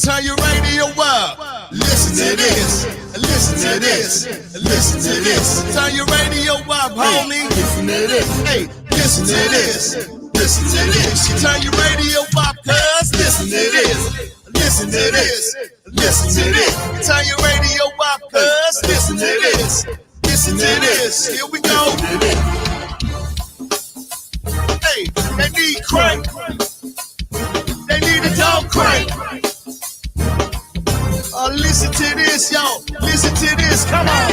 Turn your radio up. Listen to this. Listen to this. Listen to this. Turn your radio up, homie. Listen to this. Hey, listen to this. Listen to this. You turn your radio up, cuz. Listen to this. Listen to this. Listen to this. Turn your radio up, cuz. Listen to this. Listen to this. Here we go. Hey, they need crank. They need a dog crank. Listen to this, yo. Listen to this. Come on.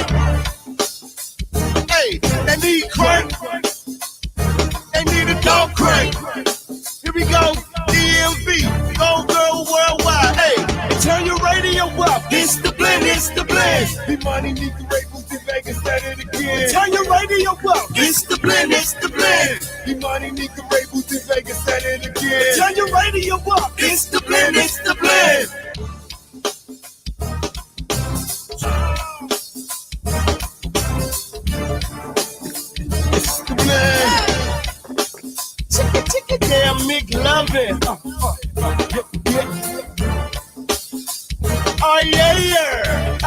Hey, they need crank. They need a dog crank. Here we go. DMV. Go girl worldwide. Hey, turn your radio up. It's the blend. It's the blend. DMoney need the labels in Vegas. Said it again. Turn your radio up. It's the blend. It's the blend. DMoney need the labels in Vegas. Said it again. Turn your radio up. It's the blend. It's the blend. Damn, Mick loving. Oh yeah, yeah.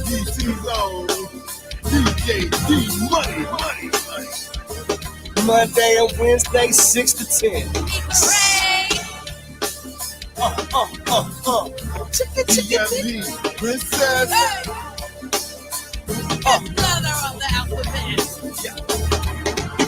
DC's on DJ DMoney, money. Monday and Wednesday, 6 to 10. DMV, princess.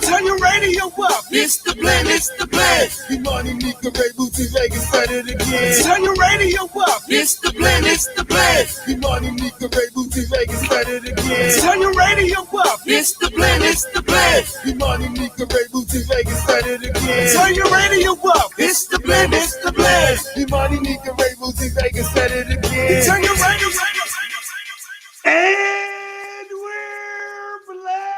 Turn your radio up. It's the blend. It's the blend. DMoney, Nika, Ray, Bootsy, Vegas, said it again. Turn your radio up. It's the blend. It's the blend. DMoney, Nika, Ray, Bootsy, Vegas, said it again. Turn your radio up. It's the blend. It's the blend. DMoney, Nika, Ray, Bootsy, Vegas, said it again. Turn your radio up. It's the blend. It's the blend. DMoney, Nika, Ray, Bootsy, Vegas, said it again. Turn your radio up. And we're blessed.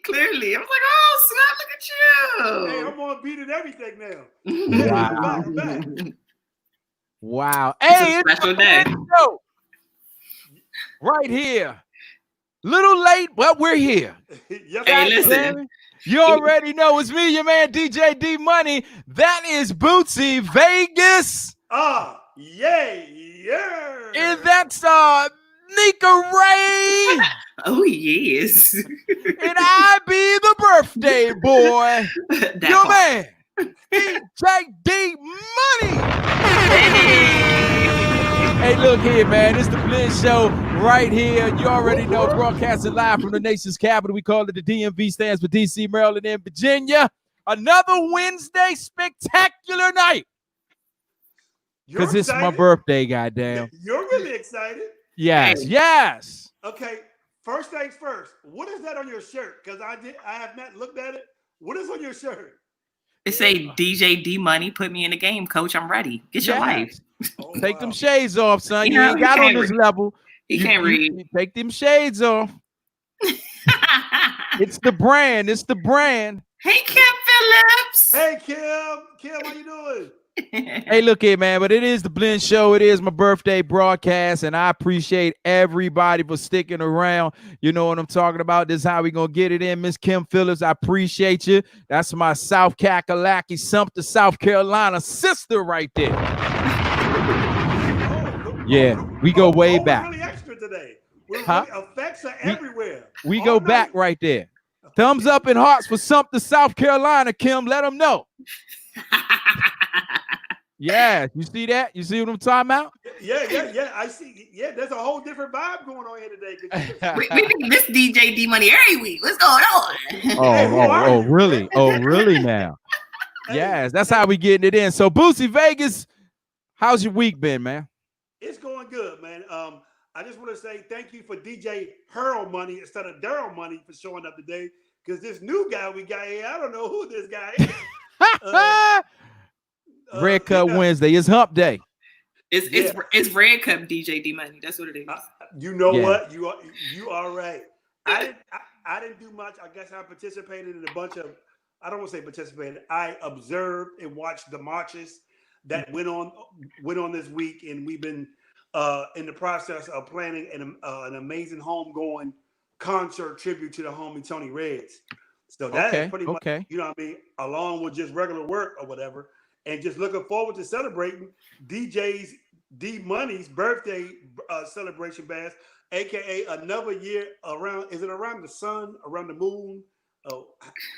Clearly. I was like, oh, snap, look at you. Hey, I'm on beat at everything now. Wow. Hey, it's a special day. Show. Right here. Little late, but we're here. Hey, listen. You already know it's me, your man, DJ DMoney. That is Bootsy Vegas. Yeah. And that's Nika Ray. Oh, yes. And I be the birthday boy. Your man, DJ DMoney. Hey, look here, man. It's the Blend Show right here. You already know, broadcasting live from the nation's capital. We call it the DMV, stands for DC, Maryland, and Virginia. Another Wednesday spectacular night. Because it's my birthday, goddamn. You're really excited? Yes. Okay, first things first. What is that on your shirt? Because I have not looked at it. What is on your shirt? It say DJ DMoney, put me in the game, coach. I'm ready. Get your life. Take them shades off, son. You ain't got on this level. You can't read. Take them shades off. It's the brand. Hey, Kim Phillips. Hey, Kim, how you doing? Hey, look here, man, but it is the Blend Show. It is my birthday broadcast, and I appreciate everybody for sticking around. You know what I'm talking about. This is how we going to get it in. Miss Kim Phillips, I appreciate you. That's my South Kakalaki, Sumter, South Carolina sister right there. Yeah, we go way back. Really extra today. Effects are everywhere. We go back right there. Thumbs up and hearts for Sumter, South Carolina, Kim. Let them know. Yeah, you see that? You see what I'm talking about? Yeah. I see. Yeah, there's a whole different vibe going on here today. we miss DJ DMoney every week. What's going on? Oh, really? Oh, really now? Yes, that's how we getting it in. So, Bootsy Vegas, how's your week been, man? It's going good, man. I just want to say thank you for DJ Hurl Money instead of Daryl Money for showing up today. Because this new guy we got here, I don't know who this guy is. Red Cup Wednesday. It's hump day. It's Red Cup DJ DMoney. That's what it is. You know what? You are right. I didn't do much. I guess I participated in a bunch of. I don't want to say participated. I observed and watched the marches that went on this week, and we've been in the process of planning an amazing homegoing concert tribute to the homie Tony Reds. So that is pretty much, you know what I mean, along with just regular work or whatever, and just looking forward to celebrating DJ's DMoney's birthday celebration bash, aka another year around. Is it around the sun, around the moon? Oh,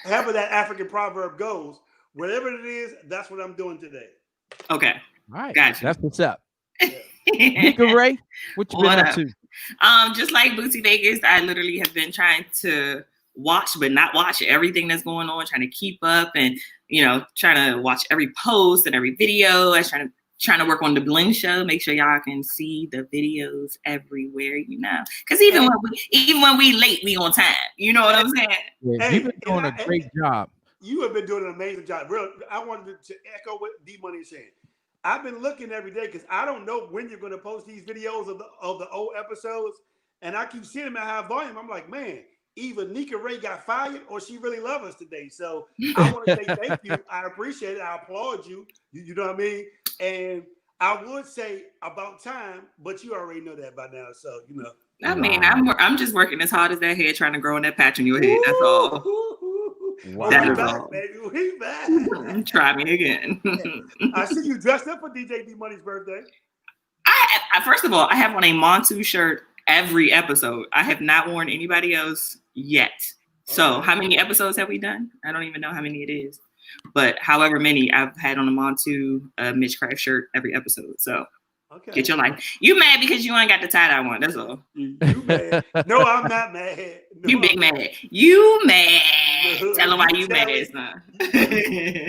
however that African proverb goes. Whatever it is, that's what I'm doing today. Okay. All right. Gotcha. That's what's up. Nika Ray, what you been up to? Just like Bootsy Vegas, I literally have been trying to watch but not watch everything that's going on, trying to keep up and, you know, trying to watch every post and every video. I was trying to work on DaBlendShow, make sure y'all can see the videos everywhere, you know. Because even when we late, we on time. You know what I'm saying? Yeah, you've been doing a great job. You have been doing an amazing job. Real, I wanted to echo what DMoney is saying. I've been looking every day because I don't know when you're going to post these videos of the old episodes, and I keep seeing them at high volume. I'm like, man, either Nika Ray got fired or she really loves us today. So I want to say thank you. I appreciate it. I applaud you. You know what I mean? And I would say about time, but you already know that by now. So, you know. I mean, I'm just working as hard as that hair trying to grow in that patch on your head. That's all. Wow. That We is back, all. baby. We back. Try me again. I see you dressed up for DJ DMoney's birthday. I first of all, I have on a Montu shirt every episode. I have not worn anybody else yet. So how many episodes have we done? I don't even know how many it is. But however many, I've had on a Montu Mitch Craft shirt every episode. So get your life. You mad because you ain't got the tie-dye one. That's all. You mad. No, I'm not mad. No, you big mad. You mad. Tell them why you mad, son.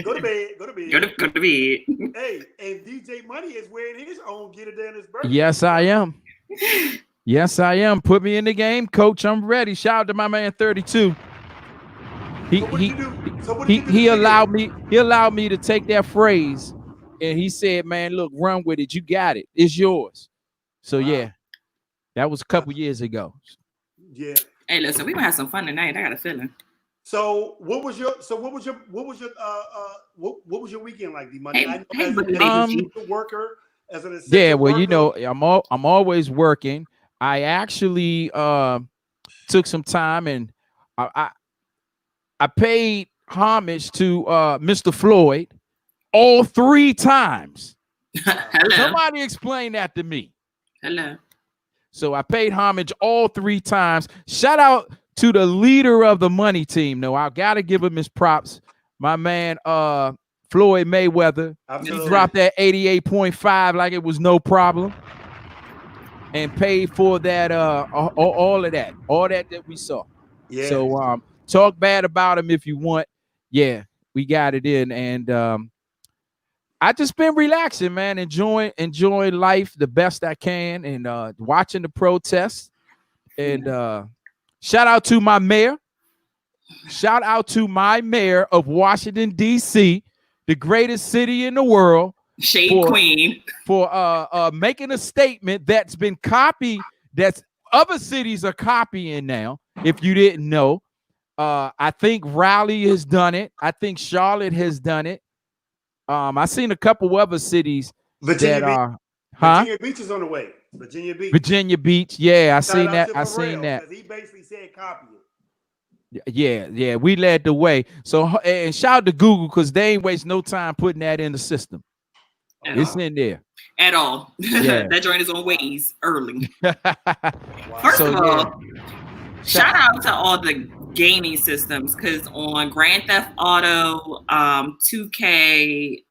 Go to bed. Go to bed. Go to bed. Hey, and DJ Money is wearing his own Get It Down his birthday. Yes, I am. Yes, I am. Put me in the game, coach. I'm ready. Shout out to my man 32. He allowed me to take that phrase, and he said, man, look, run with it. You got it. It's yours. So yeah, that was a couple years ago. Yeah. Hey, listen, we gonna have some fun tonight. I got a feeling. So what was your weekend like, DMoney? I know as a worker, as an assistant yeah, well, worker. you know, I'm always working. I actually took some time and I paid homage to Mr. Floyd all 3 times. Hello. Somebody explain that to me. Hello. So I paid homage all 3 times. Shout out to the leader of the money team. No, I gotta give him his props. My man Floyd Mayweather. Absolutely. He dropped that 88.5 like it was no problem. And paid for that all of that. All that we saw. Yeah. So talk bad about him if you want. Yeah, we got it in. And I just been relaxing, man, enjoying life the best I can, and watching the protests. And shout out to my mayor. Shout out to my mayor of Washington, D.C., the greatest city in the world. Shade Queen. For making a statement that's been copied, that's other cities are copying now, if you didn't know. I think Raleigh has done it. I think Charlotte has done it. I've seen a couple other cities Virginia Beach is on the way. Virginia Beach. Yeah, I seen that. I seen that. He basically said copy it. Yeah, we led the way. So, and shout out to Google because they ain't waste no time putting that in the system. It's in there. At all. Yeah. That joint is on Waze early. First of all, shout out to all the gaming systems, because on Grand Theft Auto, 2K,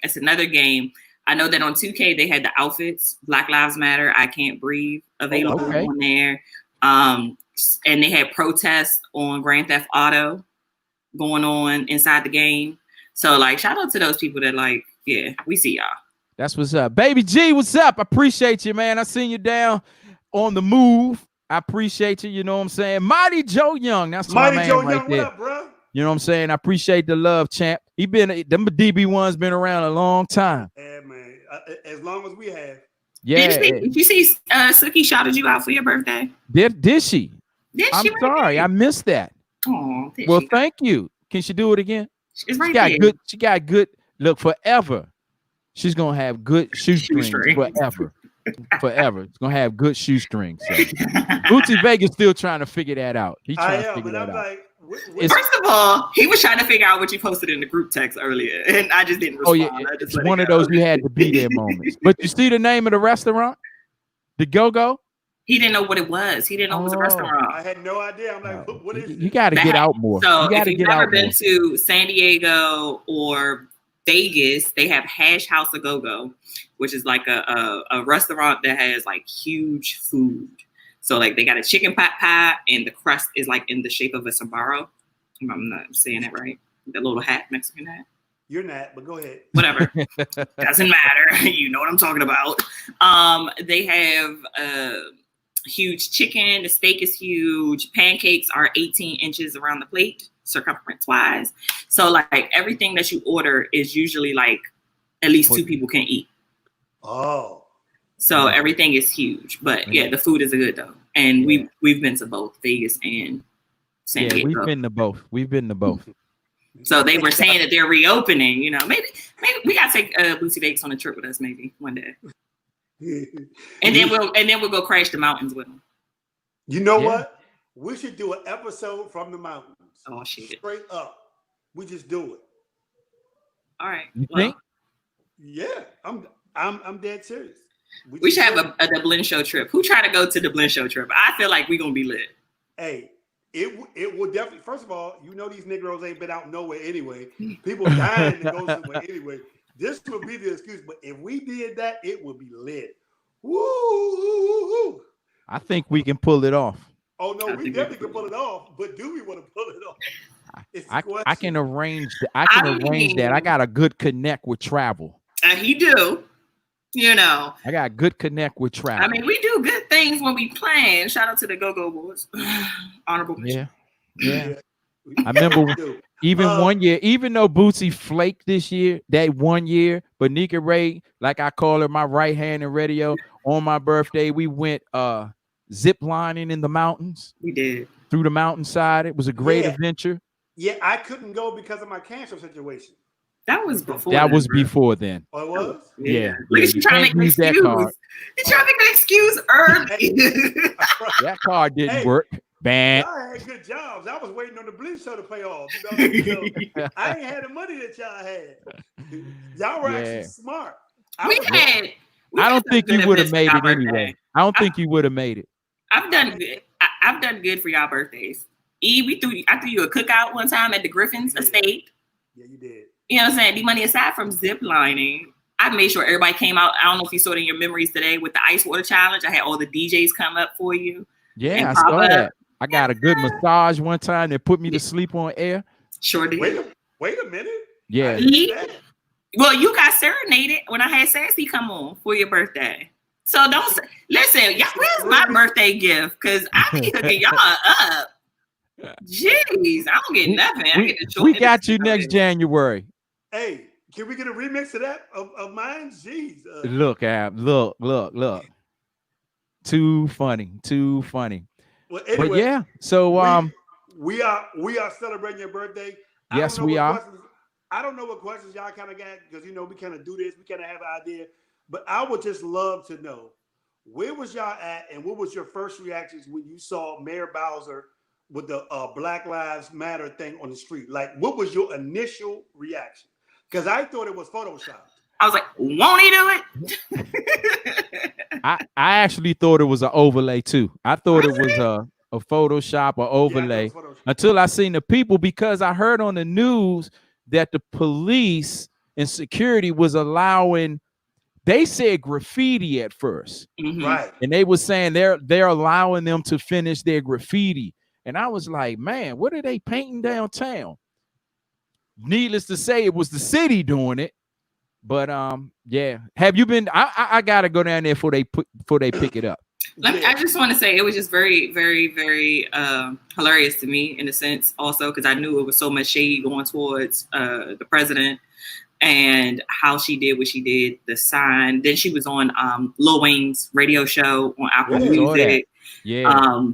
it's another game. I know that on 2K they had the outfits, Black Lives Matter, I Can't Breathe, available on there. And they had protests on Grand Theft Auto going on inside the game. So like, shout out to those people that like, yeah, we see y'all. That's what's up. Baby G, what's up? I appreciate you, man. I seen you down on the move. I appreciate you. You know what I'm saying? Mighty Joe Young. That's my man Joe right Young, there. What up, bro? You know what I'm saying? I appreciate the love, champ. Them DB1's been around a long time. Yeah, man. As long as we have. Yeah. Did you see Suki shouted you out for your birthday? Did she? I'm sorry. I missed that. Oh, well, thank you. Can she do it again? It's right there. She got good look forever. she's gonna have good shoestrings forever. Forever. It's gonna have good shoestrings. So. Bootsy Vegas still trying to figure that out. He's trying to figure that out. Like, first of all, he was trying to figure out what you posted in the group text earlier, and I just didn't respond. Oh yeah, it's one of those you had to be there moments. But you see the name of the restaurant, the Go-Go. He didn't know what it was. He didn't know it was a restaurant. I had no idea. I'm like, what is it? You got to get out more. So if you've never been to San Diego or Vegas, they have Hash House of Go-Go, which is like a restaurant that has like huge food. So like they got a chicken pot pie and the crust is like in the shape of a sombrero. I'm not saying that right. The little hat, Mexican hat. You're not, but go ahead. Whatever. Doesn't matter. You know what I'm talking about. They have huge chicken. The steak is huge. Pancakes are 18 inches around the plate, circumference wise. So like everything that you order is usually like at least 2 people can eat. Oh. So everything is huge. But yeah, the food is good though. And we've been to both Vegas and San Diego. We've been to both. So they were saying that they're reopening, you know, maybe we gotta take Bootsy Vegas on a trip with us maybe one day. and then we'll go crash the mountains with them. You know what? We should do an episode from the mountains. Oh shit! Straight up, we just do it. All right. You think? Yeah, I'm dead serious. We should have a DaBlendShow trip. Who tried to go to the DaBlendShow trip? I feel like we're gonna be lit. Hey, it will definitely. First of all, you know these Negroes ain't been out nowhere anyway. People dying to go somewhere anyway. This would be the excuse, but if we did that, it would be lit. Woo! I think we can pull it off. Oh no, we definitely can pull it off. But do we want to pull it off? I can arrange that. I got a good connect with travel. He do. You know, I got good connect with travel. I mean, we do good things when we plan. Shout out to the Go-Go Boys. Honorable mention. Yeah. I remember even 1 year, even though Bootsy flaked this year, that 1 year, but Nika Ray, like I call her, my right hand in radio, on my birthday, we went zip lining in the mountains. We did. Through the mountainside. It was a great adventure. Yeah, I couldn't go because of my cancer situation. That was before. Before then. Oh, it was? Yeah. Look at you trying to make an excuse. You trying to make an excuse early. That card didn't work. Bad. Y'all had good jobs. I was waiting on the DaBlendShow to pay off. You know? I ain't had the money that y'all had. Y'all were actually smart. I don't think you would have made it anyway. I don't think you would have made it. I've done good. I've done good for y'all birthdays. I threw you a cookout one time at the Griffin's estate. Yeah, you did. You know what I'm saying? DMoney, aside from zip lining, I made sure everybody came out. I don't know if you saw it in your memories today with the ice water challenge. I had all the DJs come up for you. Yeah, I saw that. I got a good massage one time that put me to sleep on air. Sure did. Wait a minute. Yeah. Well, you got serenaded when I had Sassy come on for your birthday. So listen, y'all, where's my birthday gift? Because I be hooking y'all up. Jeez, I don't get nothing. We got you next January. Hey, can we get a remix of that of mine? Jeez. Look, Ab. Look. Too funny. Well, anyway, but yeah, so we are celebrating your birthday. Yes, we are. I don't know what questions y'all kind of got because you know we kind of do this. We kind of have an idea, but I would just love to know where was y'all at and what was your first reactions when you saw Mayor Bowser with the Black Lives Matter thing on the street? Like, what was your initial reaction? Because I thought it was photoshopped. I was like, won't he do it? I actually thought it was an overlay too. I thought it was a Photoshop or overlay until I seen the people, because I heard on the news that the police and security was allowing, they said graffiti at first. Mm-hmm. Right. And they were saying they're allowing them to finish their graffiti. And I was like, man, what are they painting downtown? Needless to say, it was the city doing it. But yeah. Have you been? I gotta go down there before they pick it up. I just want to say it was just very, very, very hilarious to me in a sense, also because I knew it was so much shade going towards the president and how she did what she did, the sign. Then she was on Lil Wayne's radio show on Apple Music. Yeah.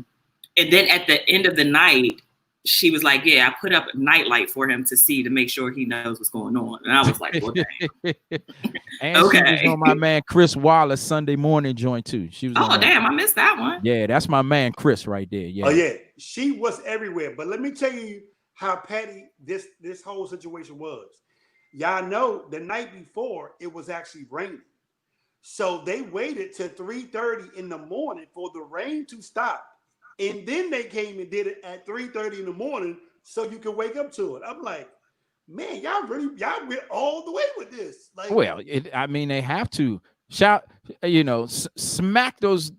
And then at the end of the night, she was like, yeah, I put up a nightlight for him to see, to make sure he knows what's going on. And I was like, well, damn. And okay. She was on my man Chris Wallace Sunday morning joint too. She was. Oh, damn, I missed that one. Yeah, that's my man Chris right there. Yeah. Oh yeah, she was everywhere. But let me tell you how petty this whole situation was. Y'all know the night before it was actually raining, so they waited till 3:30 in the morning for the rain to stop. And then they came and did it at 3:30 in the morning so you can wake up to it. I'm like, man, y'all went all the way with this. Like, well, I mean, they have to shout, smack those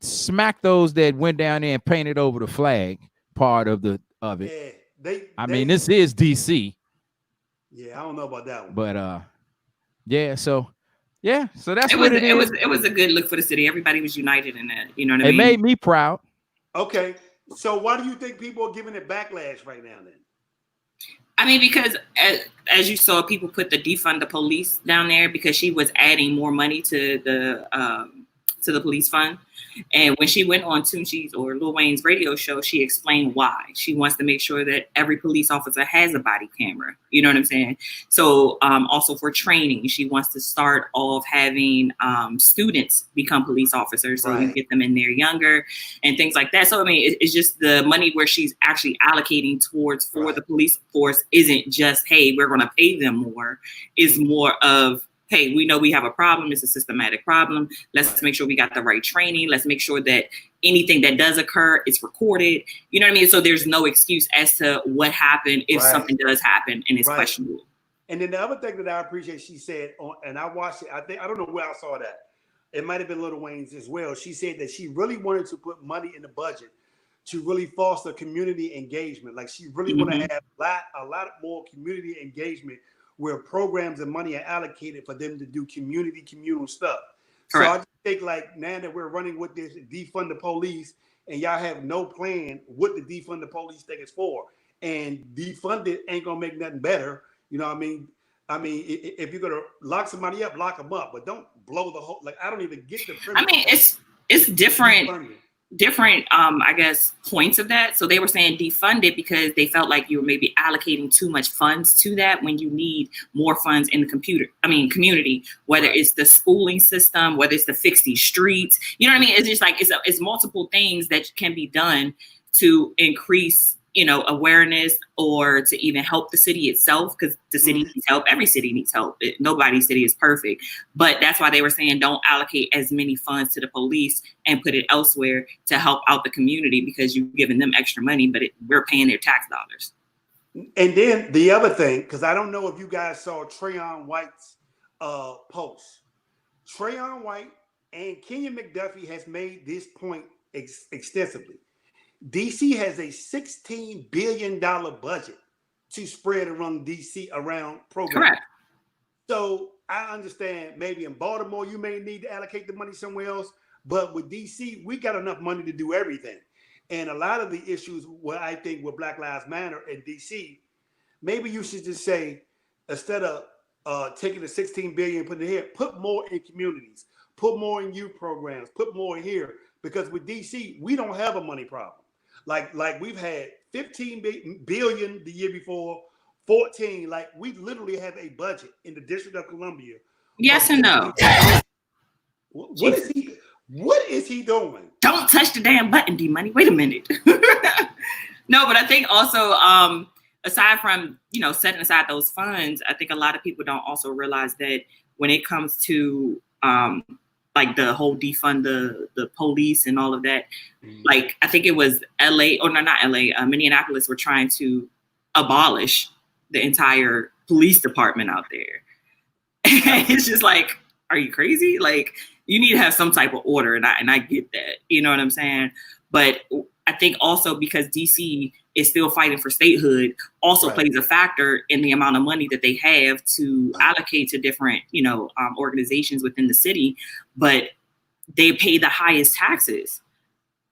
that went down there and painted over the flag part of it. Yeah, I mean, this is DC. Yeah, I don't know about that one. But so that's what it is. It was a good look for the city. Everybody was united in that. You know what I mean? It made me proud. Okay, so why do you think people are giving it backlash right now then? I mean, because as you saw, people put the defund the police down there because she was adding more money to the police fund. And when she went on Tunechi's or Lil Wayne's radio show, she explained why. She wants to make sure that every police officer has a body camera. You know what I'm saying? So also for training, she wants to start off having students become police officers. So you get them in there younger and things like that. So, I mean, it's just the money where she's actually allocating towards for the police force isn't just, hey, we're going to pay them more. It's more of, hey, we know we have a problem. It's a systematic problem. Let's make sure we got the right training. Let's make sure that anything that does occur is recorded. You know what I mean? So there's no excuse as to what happened if something does happen and it's questionable. And then the other thing that I appreciate, she said, and I watched it, I don't know where I saw that. It might have been Lil Wayne's as well. She said that she really wanted to put money in the budget to really foster community engagement. Like she really want to have a lot more community engagement where programs and money are allocated for them to do communal stuff. Correct. So I just think like now that we're running with this defund the police and y'all have no plan what the defund the police thing is for, and defund it ain't gonna make nothing better. You know what I mean? I mean, if you're gonna lock somebody up, lock them up, but don't blow the whole, like, I don't even get the premise. I mean, it's different I guess points of that. So they were saying defund it because they felt like you were maybe allocating too much funds to that when you need more funds in the community, whether it's the schooling system, whether it's to fix these streets. You know what I mean? It's just like it's multiple things that can be done to increase awareness or to even help the city itself, because the city needs help. Every city needs help. Nobody's city is perfect. But that's why they were saying don't allocate as many funds to the police and put it elsewhere to help out the community, because you're giving them extra money, but we're paying their tax dollars. And then the other thing, because I don't know if you guys saw Trayon White's post. Trayon White and Kenyon McDuffie has made this point extensively. DC has a $16 billion budget to spread around DC around programs. Correct. So I understand maybe in Baltimore, you may need to allocate the money somewhere else, but with DC, we got enough money to do everything. And a lot of the issues what I think with Black Lives Matter in DC, maybe you should just say, instead of taking the $16 billion and putting it here, put more in communities, put more in youth programs, put more in here, because with DC, we don't have a money problem. Like we've had 15 billion the year before, 14. Like we literally have a budget in the District of Columbia. Yes and no. What is he doing? Don't touch the damn button, DMoney. Wait a minute. No, but I think also aside from setting aside those funds, I think a lot of people don't also realize that when it comes to like the whole defund the police and all of that. Like, I think it was Minneapolis were trying to abolish the entire police department out there. It's just like, are you crazy? Like, you need to have some type of order. And I get that, you know what I'm saying? But I think also because DC is still fighting for statehood also plays a factor in the amount of money that they have to allocate to different, organizations within the city, but they pay the highest taxes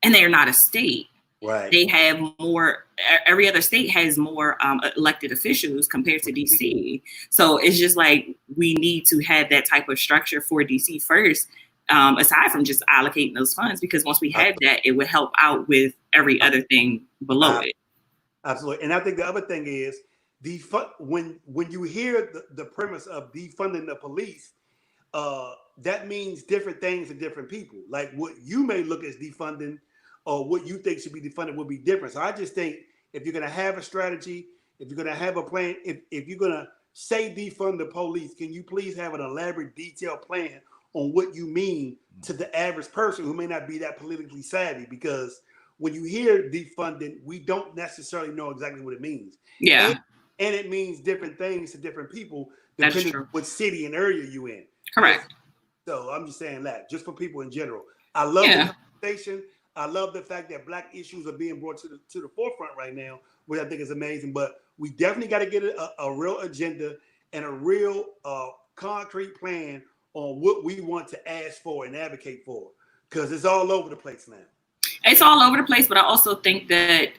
and they're not a state. Right. They have more, every other state has more elected officials compared to DC. So it's just like, we need to have that type of structure for DC first, aside from just allocating those funds, because once we had that, it would help out with every other thing below it. Absolutely. And I think the other thing is when you hear the premise of defunding the police, that means different things to different people. Like what you may look as defunding or what you think should be defunded will be different. So I just think if you're going to have a strategy, if you're going to have a plan, if you're going to say defund the police, can you please have an elaborate, detailed plan on what you mean to the average person who may not be that politically savvy? Because when you hear defunding, we don't necessarily know exactly what it means. Yeah. And it means different things to different people depending on what city and area you in. Correct. So I'm just saying that, just for people in general. I love the conversation. I love the fact that Black issues are being brought to the forefront right now, which I think is amazing. But we definitely got to get a real agenda and a real concrete plan on what we want to ask for and advocate for, because it's all over the place now. It's all over the place, but I also think that,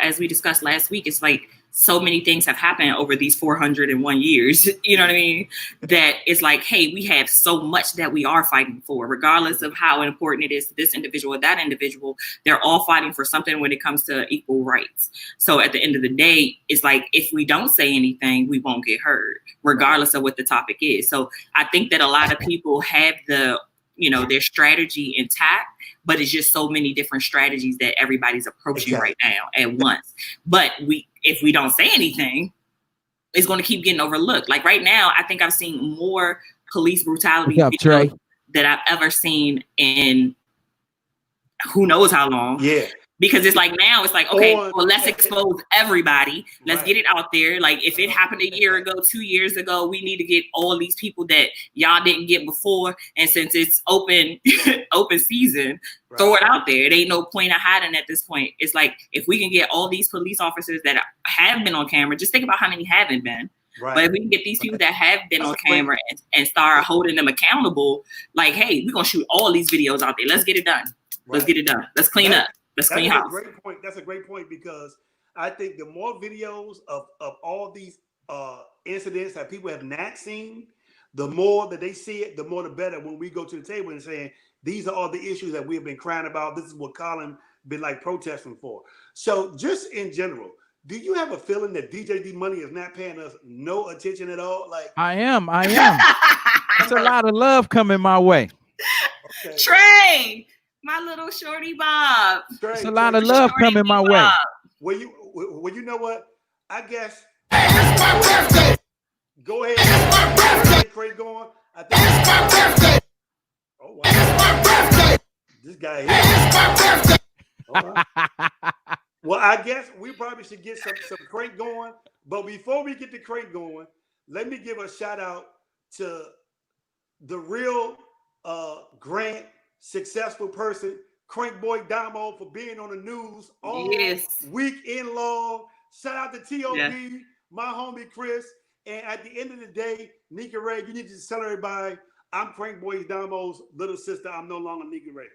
as we discussed last week, it's like so many things have happened over these 401 years, you know what I mean? That it's like, hey, we have so much that we are fighting for, regardless of how important it is to this individual or that individual. They're all fighting for something when it comes to equal rights. So at the end of the day, it's like, if we don't say anything, we won't get heard, regardless of what the topic is. So I think that a lot of people have their strategy intact, but it's just so many different strategies that everybody's approaching right now at once. But if we don't say anything, it's going to keep getting overlooked. Like right now, I think I've seen more police brutality videos that I've ever seen in who knows how long. Yeah. Because it's like now it's like, okay, well, let's expose everybody. Let's get it out there. Like if it happened a year ago, 2 years ago, we need to get all these people that y'all didn't get before. And since it's open season, throw it out there. It ain't no point of hiding at this point. It's like if we can get all these police officers that have been on camera, just think about how many haven't been. Right. But if we can get these people that have been on camera and start holding them accountable, like, hey, we're going to shoot all these videos out there. Let's get it done. Let's get it done. Let's clean up. That's a great point. That's a great point, because I think the more videos of all these incidents that people have not seen, the more that they see it, the more the better when we go to the table and saying, these are all the issues that we have been crying about. This is what Colin been like protesting for. So just in general, do you have a feeling that DJ DMoney is not paying us no attention at all? Like I am. There's a lot of love coming my way. Okay. Trey. My little shorty Bob. There's a lot of love coming my way. Well, you know what? I guess. Hey, it's my birthday. Go ahead. It's my birthday. Craig going. I think it's my birthday. Oh, wow. It's my birthday. This guy here. Hey, it's my birthday. Right. Well, I guess we probably should get some Craig going. But before we get the Craig going, let me give a shout out to the real Grant successful person, Crank Boy Damo, for being on the news all weekend long. Shout out to T.O.B., my homie Chris. And at the end of the day, Nika Ray, you need to tell everybody, I'm Crank Boy Damo's little sister. I'm no longer Nika Ray.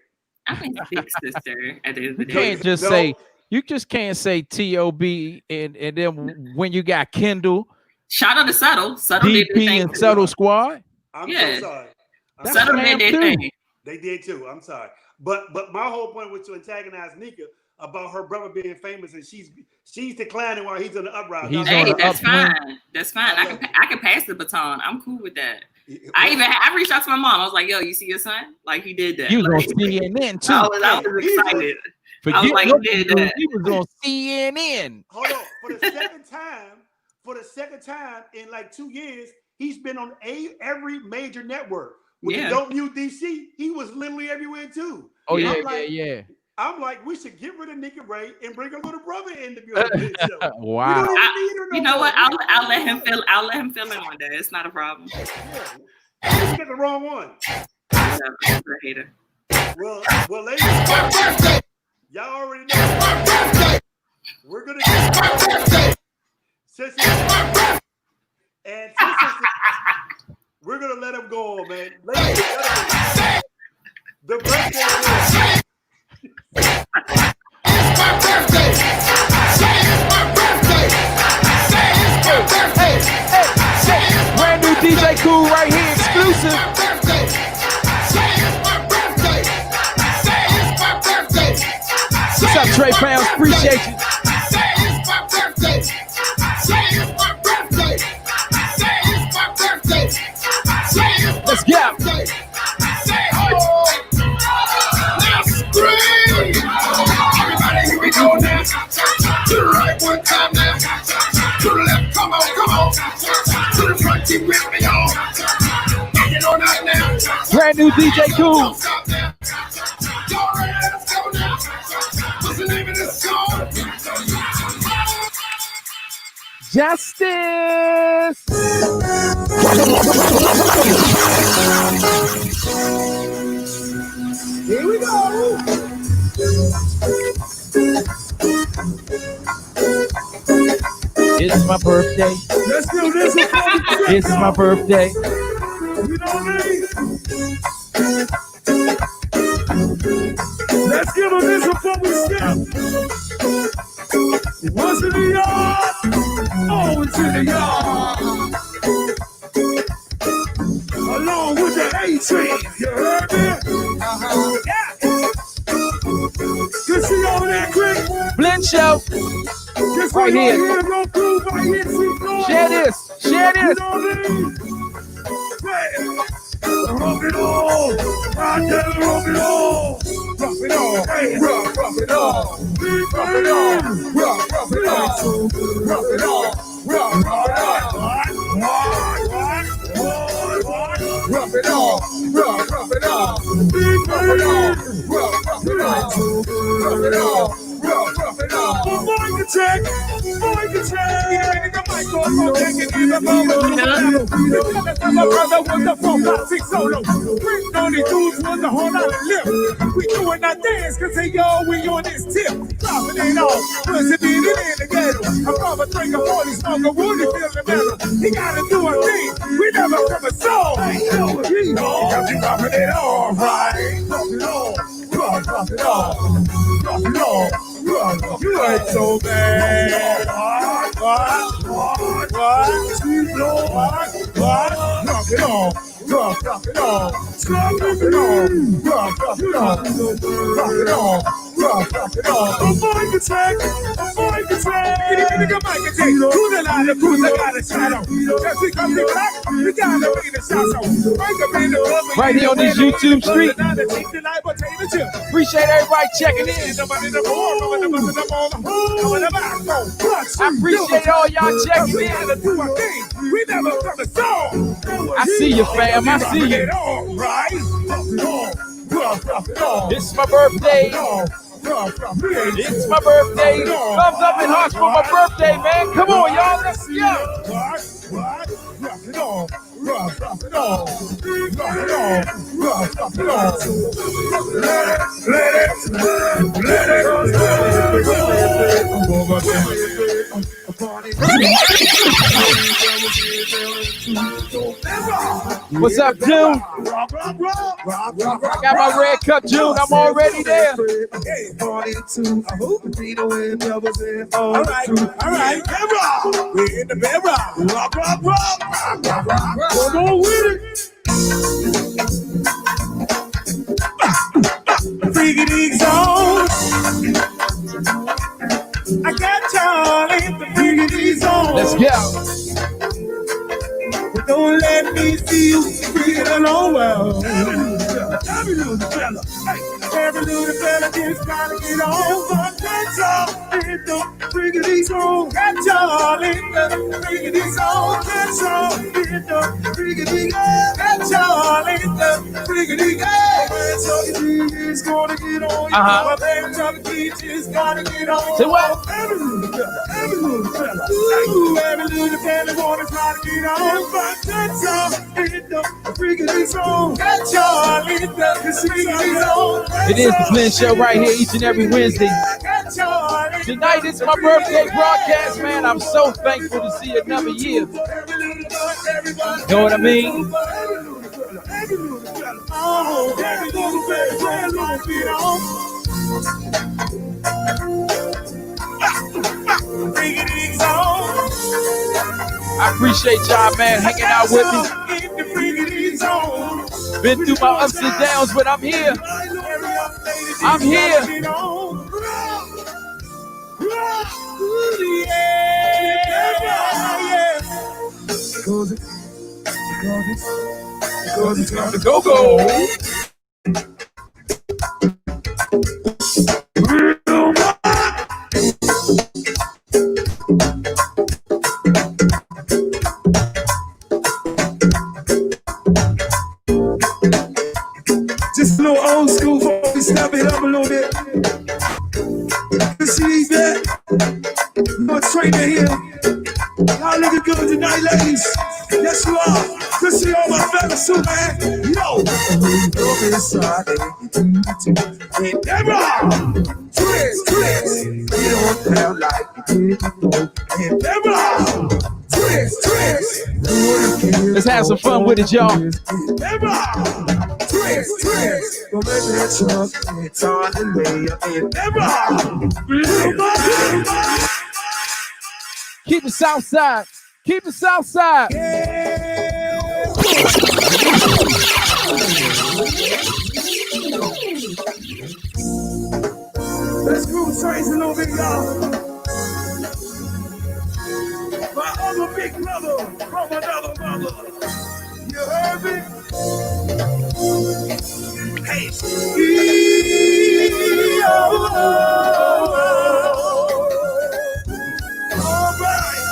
I'm a big sister at the end of the day. You just can't say T.O.B. and then when you got Kendall. Shout out to Subtle. DP and Subtle Squad. I'm so sorry. Subtle did their thing. They did too. I'm sorry, but my whole point was to antagonize Nika about her brother being famous, and she's declining while he's on the uprising. Hey, that's fine. That's fine. I can pass the baton. I'm cool with that. I reached out to my mom. I was like, "Yo, you see your son? Like he did that." You was on CNN too. I was excited. I was like, "You did that." He was on CNN. Hold on, for the second time in like 2 years, he's been on every major network. When you don't mute DC, he was literally everywhere too. Oh yeah. I'm like, we should get rid of Nika Ray and bring her little brother in to be on the show. Wow. You know what? I'll let him fill. I'll let him fill in one day. It's not a problem. You get the wrong one. I'm a hater. Well, ladies, y'all already know. We're gonna get my birthday. We're gonna let him go on, man. The birthday is my birthday. Say it's my birthday. Say it's my birthday. Hey. Brand new DJ Cool right here, exclusive. Say it's my birthday. Say it's my birthday. What's up, Trey Pounds? Appreciate you. Say it's my with me, y'all. Get on out now. Brand new DJ Cool. Y'all ready? Let's go now. What's the name of this song? Justice. Here we go. It's my birthday. Let's do this. It's my birthday. You know what I mean? Let's give them this before we skip. It was in the yard. Oh, it's in the yard. Along with the A-Train. You heard me? Yeah. You see over there, quick? Blend Show. Just Right here. Go through right here. See, Share this. Share you this. know what I mean? Rock it all. I tell you, rock it all. Rock it all. Hey, rock it all. Rock it all. Rock it all. Rock it all. Rock it all. Rock it all. Rock it all. Rock it all. Mic attack! Mic attack! The microphone taking in the moment. My brother was the 4-5-6 solo. Bring on the dudes was a whole lot of lip. We doing our dance cause they yo, we on this tip. Dropping it off, was it being in the ghetto. A brother drink a 40, smoke a wood and feel the metal. He gotta do a thing. We never come a soul. We got you dropping it all, right? Drop it all. Drop it all. Drop it all. You ain't so bad. What? Drop it all. Drop it all. Drop it all. Drop it all. Drop it all. Drop it all. A mic attack. Nigga, mic attack. To the line of cruise, I got a shadow. Just because they black, you gotta be the shadow. Right here on this YouTube street. Appreciate everybody checking in. I appreciate all y'all checking in. We never come to song. I see you, fam. I see you. It's my birthday. It's my birthday. Thumbs up and hearts for my birthday, man. Come on, y'all. Let's go. Rock it on. Rock it on. Rock it on. What's up, June? I got my red cup, June. I'm already there. All right. We're in the bed rock. Come on with it. Freaky zone. I got y'all in the freaky zone. Let's go. But don't let me see you free alone. Well, every little fella just gotta get on. But that's all in the freaky zone. Got y'all in the freaky zone. That's all in the freaky zone. Got y'all in the freaky zone. So you just gonna get on. My band of teachers gotta get on. Say what? Every little fella. Every little fella wanna try to get on. But that's all in the freaky zone. Got y'all in the freaky zone. It is the Blend Show right here each and every Wednesday. Tonight is my birthday broadcast, man. I'm so thankful to see another year. Know what I mean? I appreciate y'all, man, hanging out with me. Been through my ups and downs, but I'm here. I'm here. Because it's got to go. old school folks, step it up a little bit. See that? No trainer here. Y'all looking good tonight, ladies. Yes, you are. Good see all my fellas too, man. Yo. Hey, Deborah. Twist. You don't sound like you did before. Hey, Deborah. Twist. Let's have some fun with it, y'all. Deborah. Twist. Well, maybe that's enough. It's on the way up. Hey, Deborah. Keep the south side. Keep the south side. Let's groove trains a little bit, y'all. My other big brother from another mother. You heard me? Hey. All right.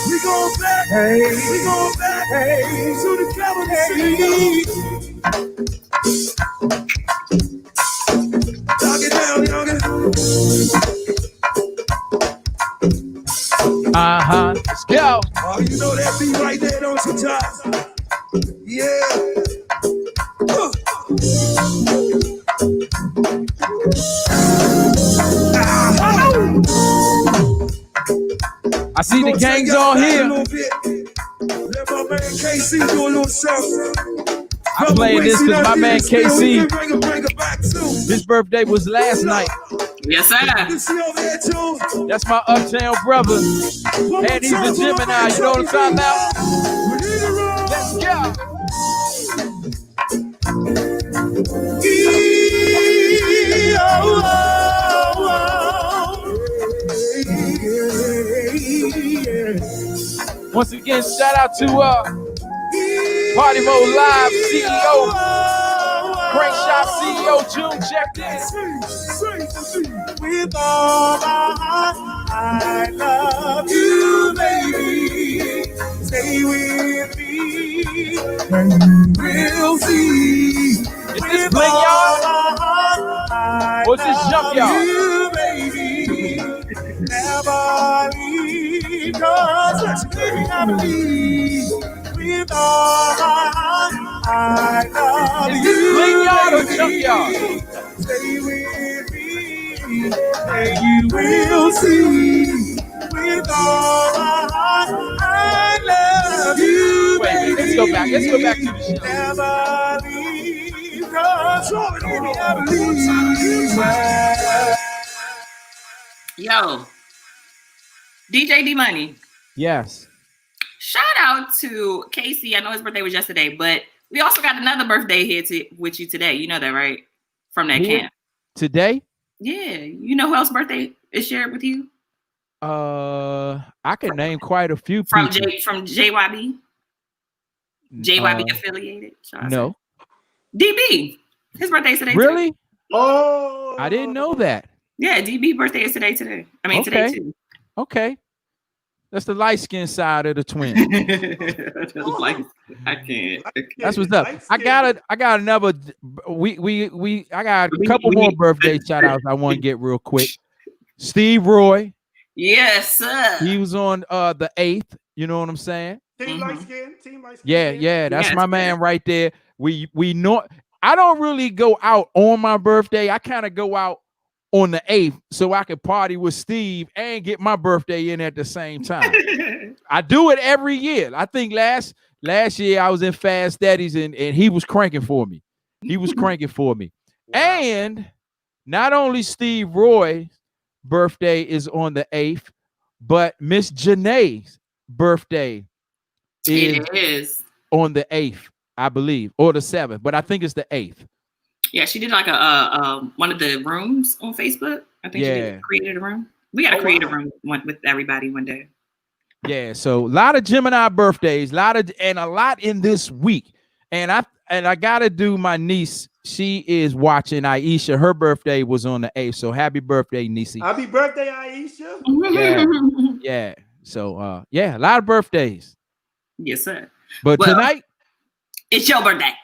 We go back. Hey. We go back. Hey. To the capital city. Knock it down, youngin'. Let's go. Oh, you know that beat right there, don't you, Todd? Yeah. I see the gang's all here. Let my man KC do a little something. I'm playing this because my man KC, Bring it back too. his birthday was last night. Yes, sir. You see over there too? That's my uptown brother. And he's a Gemini. You know what I'm talking about? Let's go. Once again, shout out to Party Mode Live CEO, Crank Shop CEO June checked in. With all my heart, I love you, baby. Stay with me, and we'll see. Is this Bling, y'all? What's this jump, y'all? You, baby. Never leave, 'cause baby, I believe. With all my heart, I love Is you. this Bling, y'all, or jump, y'all? Stay with me, and you will see. With all my heart, I love you. Wait, let's go back. Let's go back to the show. Never leave, 'cause baby, I believe. Yo, DJ DMoney. Yes. Shout out to Casey. I know his birthday was yesterday, but we also got another birthday here with you today. You know that, right? From that camp. Today? Yeah. You know who else's birthday is shared with you? I can name quite a few From people. from JYB? JYB affiliated? No. DB. His birthday's today. Really? Too. Oh, I didn't know that. Yeah, DB birthday is today. I mean, today too. Okay. That's the light-skinned side of the twin. Like, I can't. That's what's up. I got another. I got a couple more birthday shout outs I want to get real quick. Steve Roy. Yes, sir. He was on the 8th. You know what I'm saying? Team light skin. Yeah. That's my man right there. We know. I don't really go out on my birthday. I kind of go out on the 8th so I could party with Steve and get my birthday in at the same time. I do it every year. I think last year I was in Fast Daddy's and he was cranking for me. Wow. And not only Steve Roy's birthday is on the 8th, but Miss Janae's birthday is on the 8th, I believe, or the 7th, but I think it's the 8th. Yeah, she did like a one of the rooms on Facebook. I think she created a room. We got to create a room with everybody one day. Yeah, so a lot of Gemini birthdays, a lot in this week. And I gotta do my niece. She is watching Aisha. Her birthday was on the 8th. So happy birthday, Niecy. Happy birthday, Aisha. Yeah. So a lot of birthdays. Yes, sir. But tonight it's your birthday.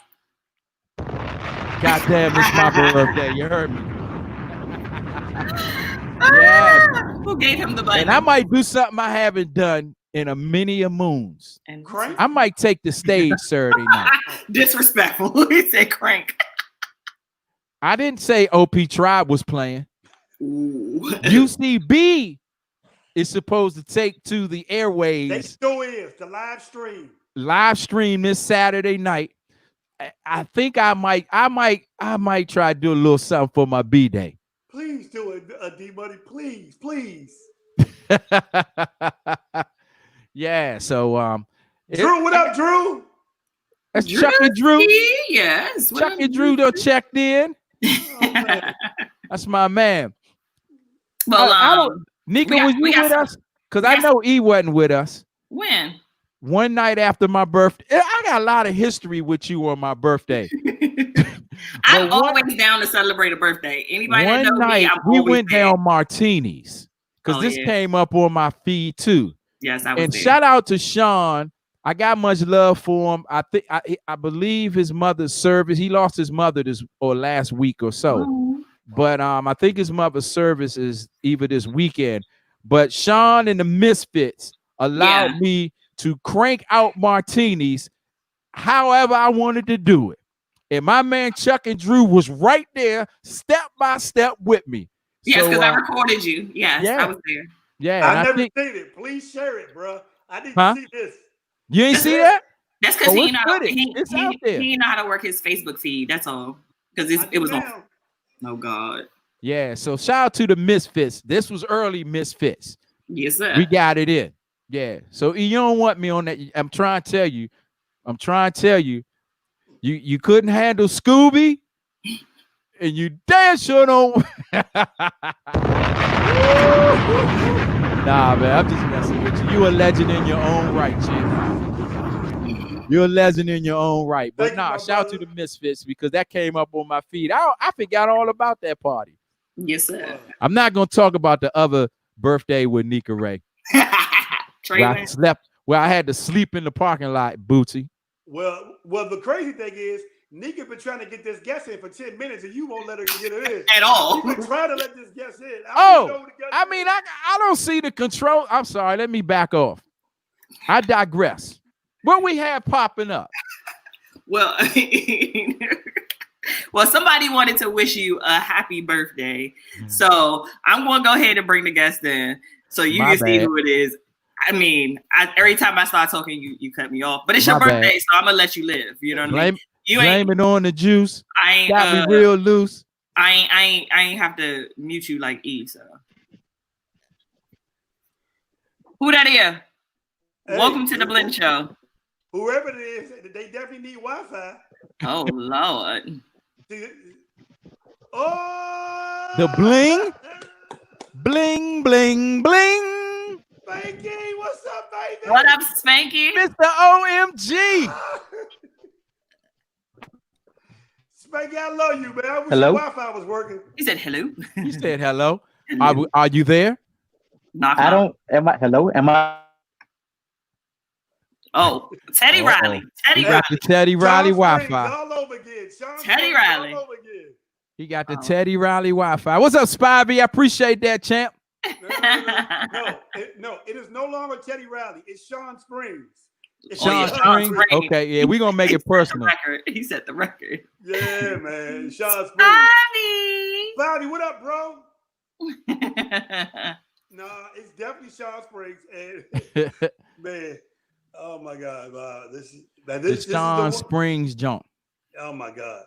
Goddamn, it's my birthday. You heard me. Yeah. Who gave him the button? And I might do something I haven't done in a many a moons. And Crank? I might take the stage Saturday night. Disrespectful. He said crank. I didn't say OP Tribe was playing. Ooh. UCB is supposed to take to the airways. They still is the Live stream this Saturday night. I think I might try to do a little something for my B-Day. Please do it, DMoney. Please. Yeah, so Drew, what up, Drew? That's Chuck and Drew. Yes. Chuck and Drew done checked in. Oh, That's my man. Well, Nika, was you with us? Because I know E wasn't with us. When? One night after my birthday. I got a lot of history with you on my birthday. I'm always down to celebrate a birthday. Anybody that knows me, we went down Martinis because this came up on my feed too. Yes, I was. And shout out to Sean. I got much love for him. I believe his mother's service. He lost his mother last week or so. Oh. But I think his mother's service is either this weekend. But Sean and the Misfits allowed me to crank out Martinis however I wanted to do it. And my man Chuck and Drew was right there, step by step with me. Yes, because I recorded you. Yes, I was there. Yeah, I never seen it. Please share it, bro. I need to see this. You ain't see that? That's because he out there. He know how to work his Facebook feed. That's all. Because it was on. Oh God. Yeah. So shout out to the Misfits. This was early Misfits. Yes, sir. We got it in. Yeah. So you don't want me on that. I'm trying to tell you. You couldn't handle Scooby, and you damn sure don't. Nah, man, I'm just messing with you. You a legend in your own right, champ. You're a legend in your own right. But shout out to the Misfits because that came up on my feed. I forgot all about that party. Yes, sir. I'm not gonna talk about the other birthday with Nika Ray. Where I had to sleep in the parking lot, Bootsy. Well, the crazy thing is, Nika been trying to get this guest in for 10 minutes, and you won't let her get it in at all. You been trying to let this guest in. I don't see the control. I'm sorry. Let me back off. I digress. What we have popping up? Well, somebody wanted to wish you a happy birthday, so I'm going to go ahead and bring the guest in so you can see who it is. I mean, every time I start talking, you cut me off. But it's your birthday, so I'm gonna let you live. You know what I mean? You blame it on the juice. I ain't got me real loose. I ain't have to mute you like E. So who that is? Hey, welcome to the Blend Show. Whoever it is, they definitely need Wi-Fi. Oh Lord. The bling, bling, bling, bling. Spanky, what's up, baby? What up, Spanky? Mr. OMG. Spanky, I love you, man. I wish hello? Your Wi-Fi was working. He said hello. He said hello. Are you there? Am I? Oh, Teddy Riley. Teddy Riley. The Teddy Riley Wi-Fi. All over again. Teddy Riley. All over again. He got the Teddy Riley Wi-Fi. What's up, Spivey? I appreciate that, champ. No, it is no longer Teddy Riley. It's Sean Springs. Sean Springs. Okay, yeah, we're gonna make it personal. He set the record. Yeah, man. Sean Springs. Bobby, what up, bro? No, it's definitely Sean Springs. And man, oh my God, this Sean Springs jump. Oh my God.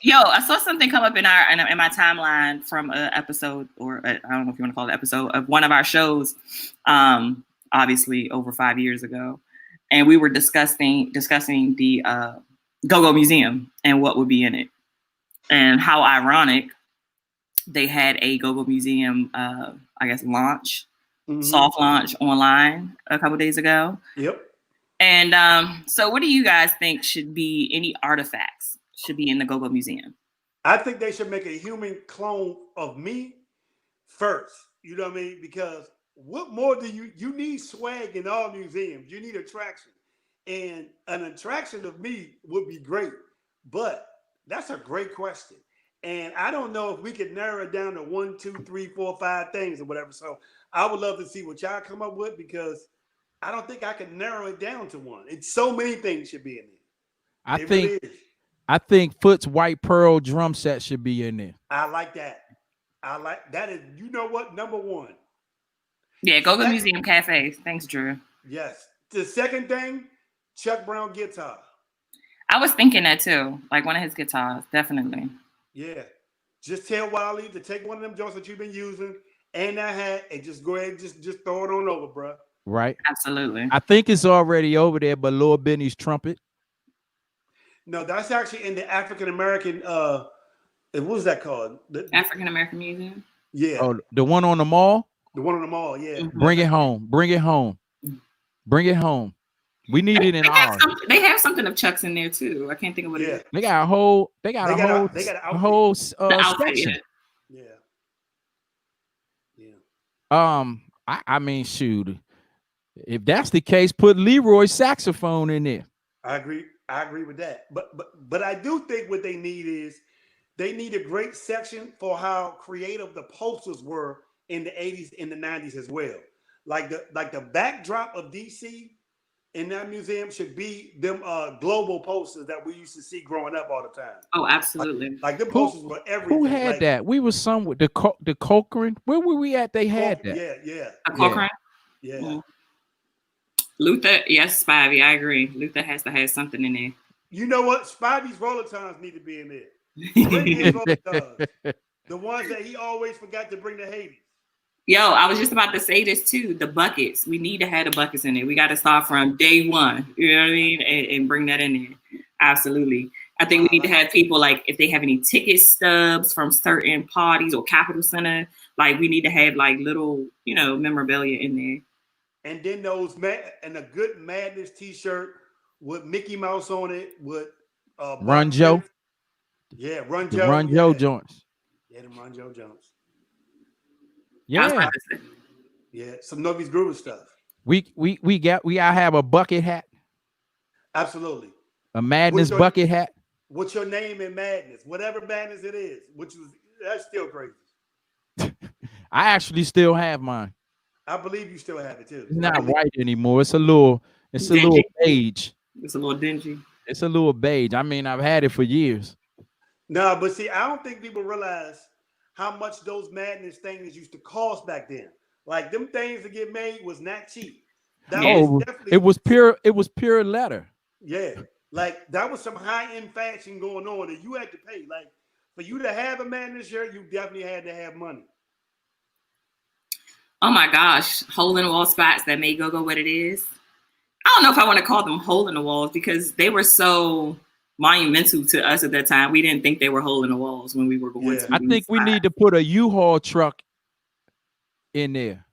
Yo, I saw something come up in my timeline from an episode, or I don't know if you want to call it an episode of one of our shows, obviously over 5 years ago, and we were discussing the Go-Go Museum and what would be in it, and how ironic they had a Go-Go Museum, I guess launch, soft launch online a couple days ago. Yep. And so, what do you guys think should be any artifacts? Should be in the Go-Go Museum? I think they should make a human clone of me first. You know what I mean? Because what more do you need swag in all museums? You need attraction. And an attraction of me would be great. But That's a great question. And I don't know if we could narrow it down to 1, 2, 3, 4, 5 things or whatever. So I would love to see what y'all come up with, because I don't think I can narrow it down to one. It's so many things should be in there. I think Foot's White Pearl drum set should be in there. I like that. Is, you know what, number one. Yeah, go to Museum Cafes. Thanks, Drew. Yes. The second thing, Chuck Brown guitar. I was thinking that too. Like one of his guitars, definitely. Yeah. Just tell Wiley to take one of them joints that you've been using and that hat and just go ahead and just throw it on over, bro. Right. Absolutely. I think it's already over there, but Lord Benny's trumpet. No, that's actually in the African American what was that called? The African American Museum. Yeah. Oh, the one on the mall? The one on the mall, yeah. Mm-hmm. Bring it home. Bring it home. Bring it home. We need it in ours. They have something of Chuck's in there too. I can't think of what it is. They got a whole section. Yeah. I mean, shoot. If that's the case, put Leroy's saxophone in there. I agree with that. But I do think what they need is they need a great section for how creative the posters were in the 80s, in the 90s as well. Like the backdrop of DC in that museum should be them global posters that we used to see growing up all the time. Oh, absolutely. Like the posters were everything. Who had that? We were somewhere. The Cochran. Where were we at? They had that. Yeah. Cochran. Yeah. Mm-hmm. Luther, yes, Spivey, I agree. Luther has to have something in there. You know what? Spivey's Rollertons need to be in there. Bring his Rollertons. The ones that he always forgot to bring to Haiti. Yo, I was just about to say this too. The buckets. We need to have the buckets in there. We got to start from day one. You know what I mean? And bring that in there. Absolutely. I think we need to have people, like, if they have any ticket stubs from certain parties or Capitol Center, like we need to have like little, memorabilia in there. And then and a good Madness T-shirt with Mickey Mouse on it with Run Joe. Yeah, Run Joe. Run Joe joints. Yeah, the Run Joe joints. Yeah. Yeah, some Novi's Groove stuff. We have a bucket hat. Absolutely. A Madness bucket hat. What's your name in Madness? Whatever Madness it is, that's still crazy. I actually still have mine. I believe you still have it too. It's not white anymore. It's a little beige. It's a little dingy. It's a little beige. I mean, I've had it for years. No, but see, I don't think people realize how much those Madness things used to cost back then. Like them things to get made was not cheap. It was pure leather. Yeah. Like that was some high-end fashion going on that you had to pay. Like for you to have a Madness shirt, you definitely had to have money. Oh my gosh, hole in the wall spots that made go what it is. I don't know if I want to call them hole in the walls because they were so monumental to us at that time. We didn't think they were hole in the walls when we were going to. I think we need to put a U-Haul truck in there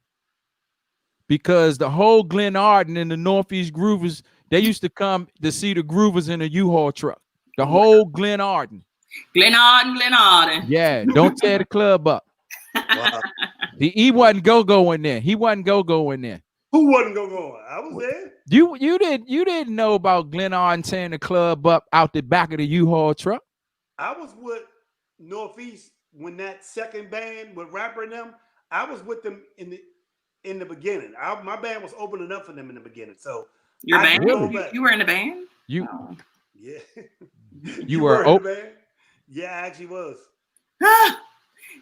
because the whole Glen Arden and the Northeast Groovers, they used to come to see the Groovers in a U-Haul truck. The whole Glen Arden. Glen Arden. Yeah, don't tear the club up. Wow. He wasn't go in there. He wasn't go in there. Who wasn't go? I was there. You didn't know about Glen Arden tearing the club up out the back of the U-Haul truck? I was with Northeast when that second band with Rapper and them. I was with them in the beginning. My band was opening up for them in the beginning. So your band? You were in the band? Yeah. You were in the band? Yeah, I actually was.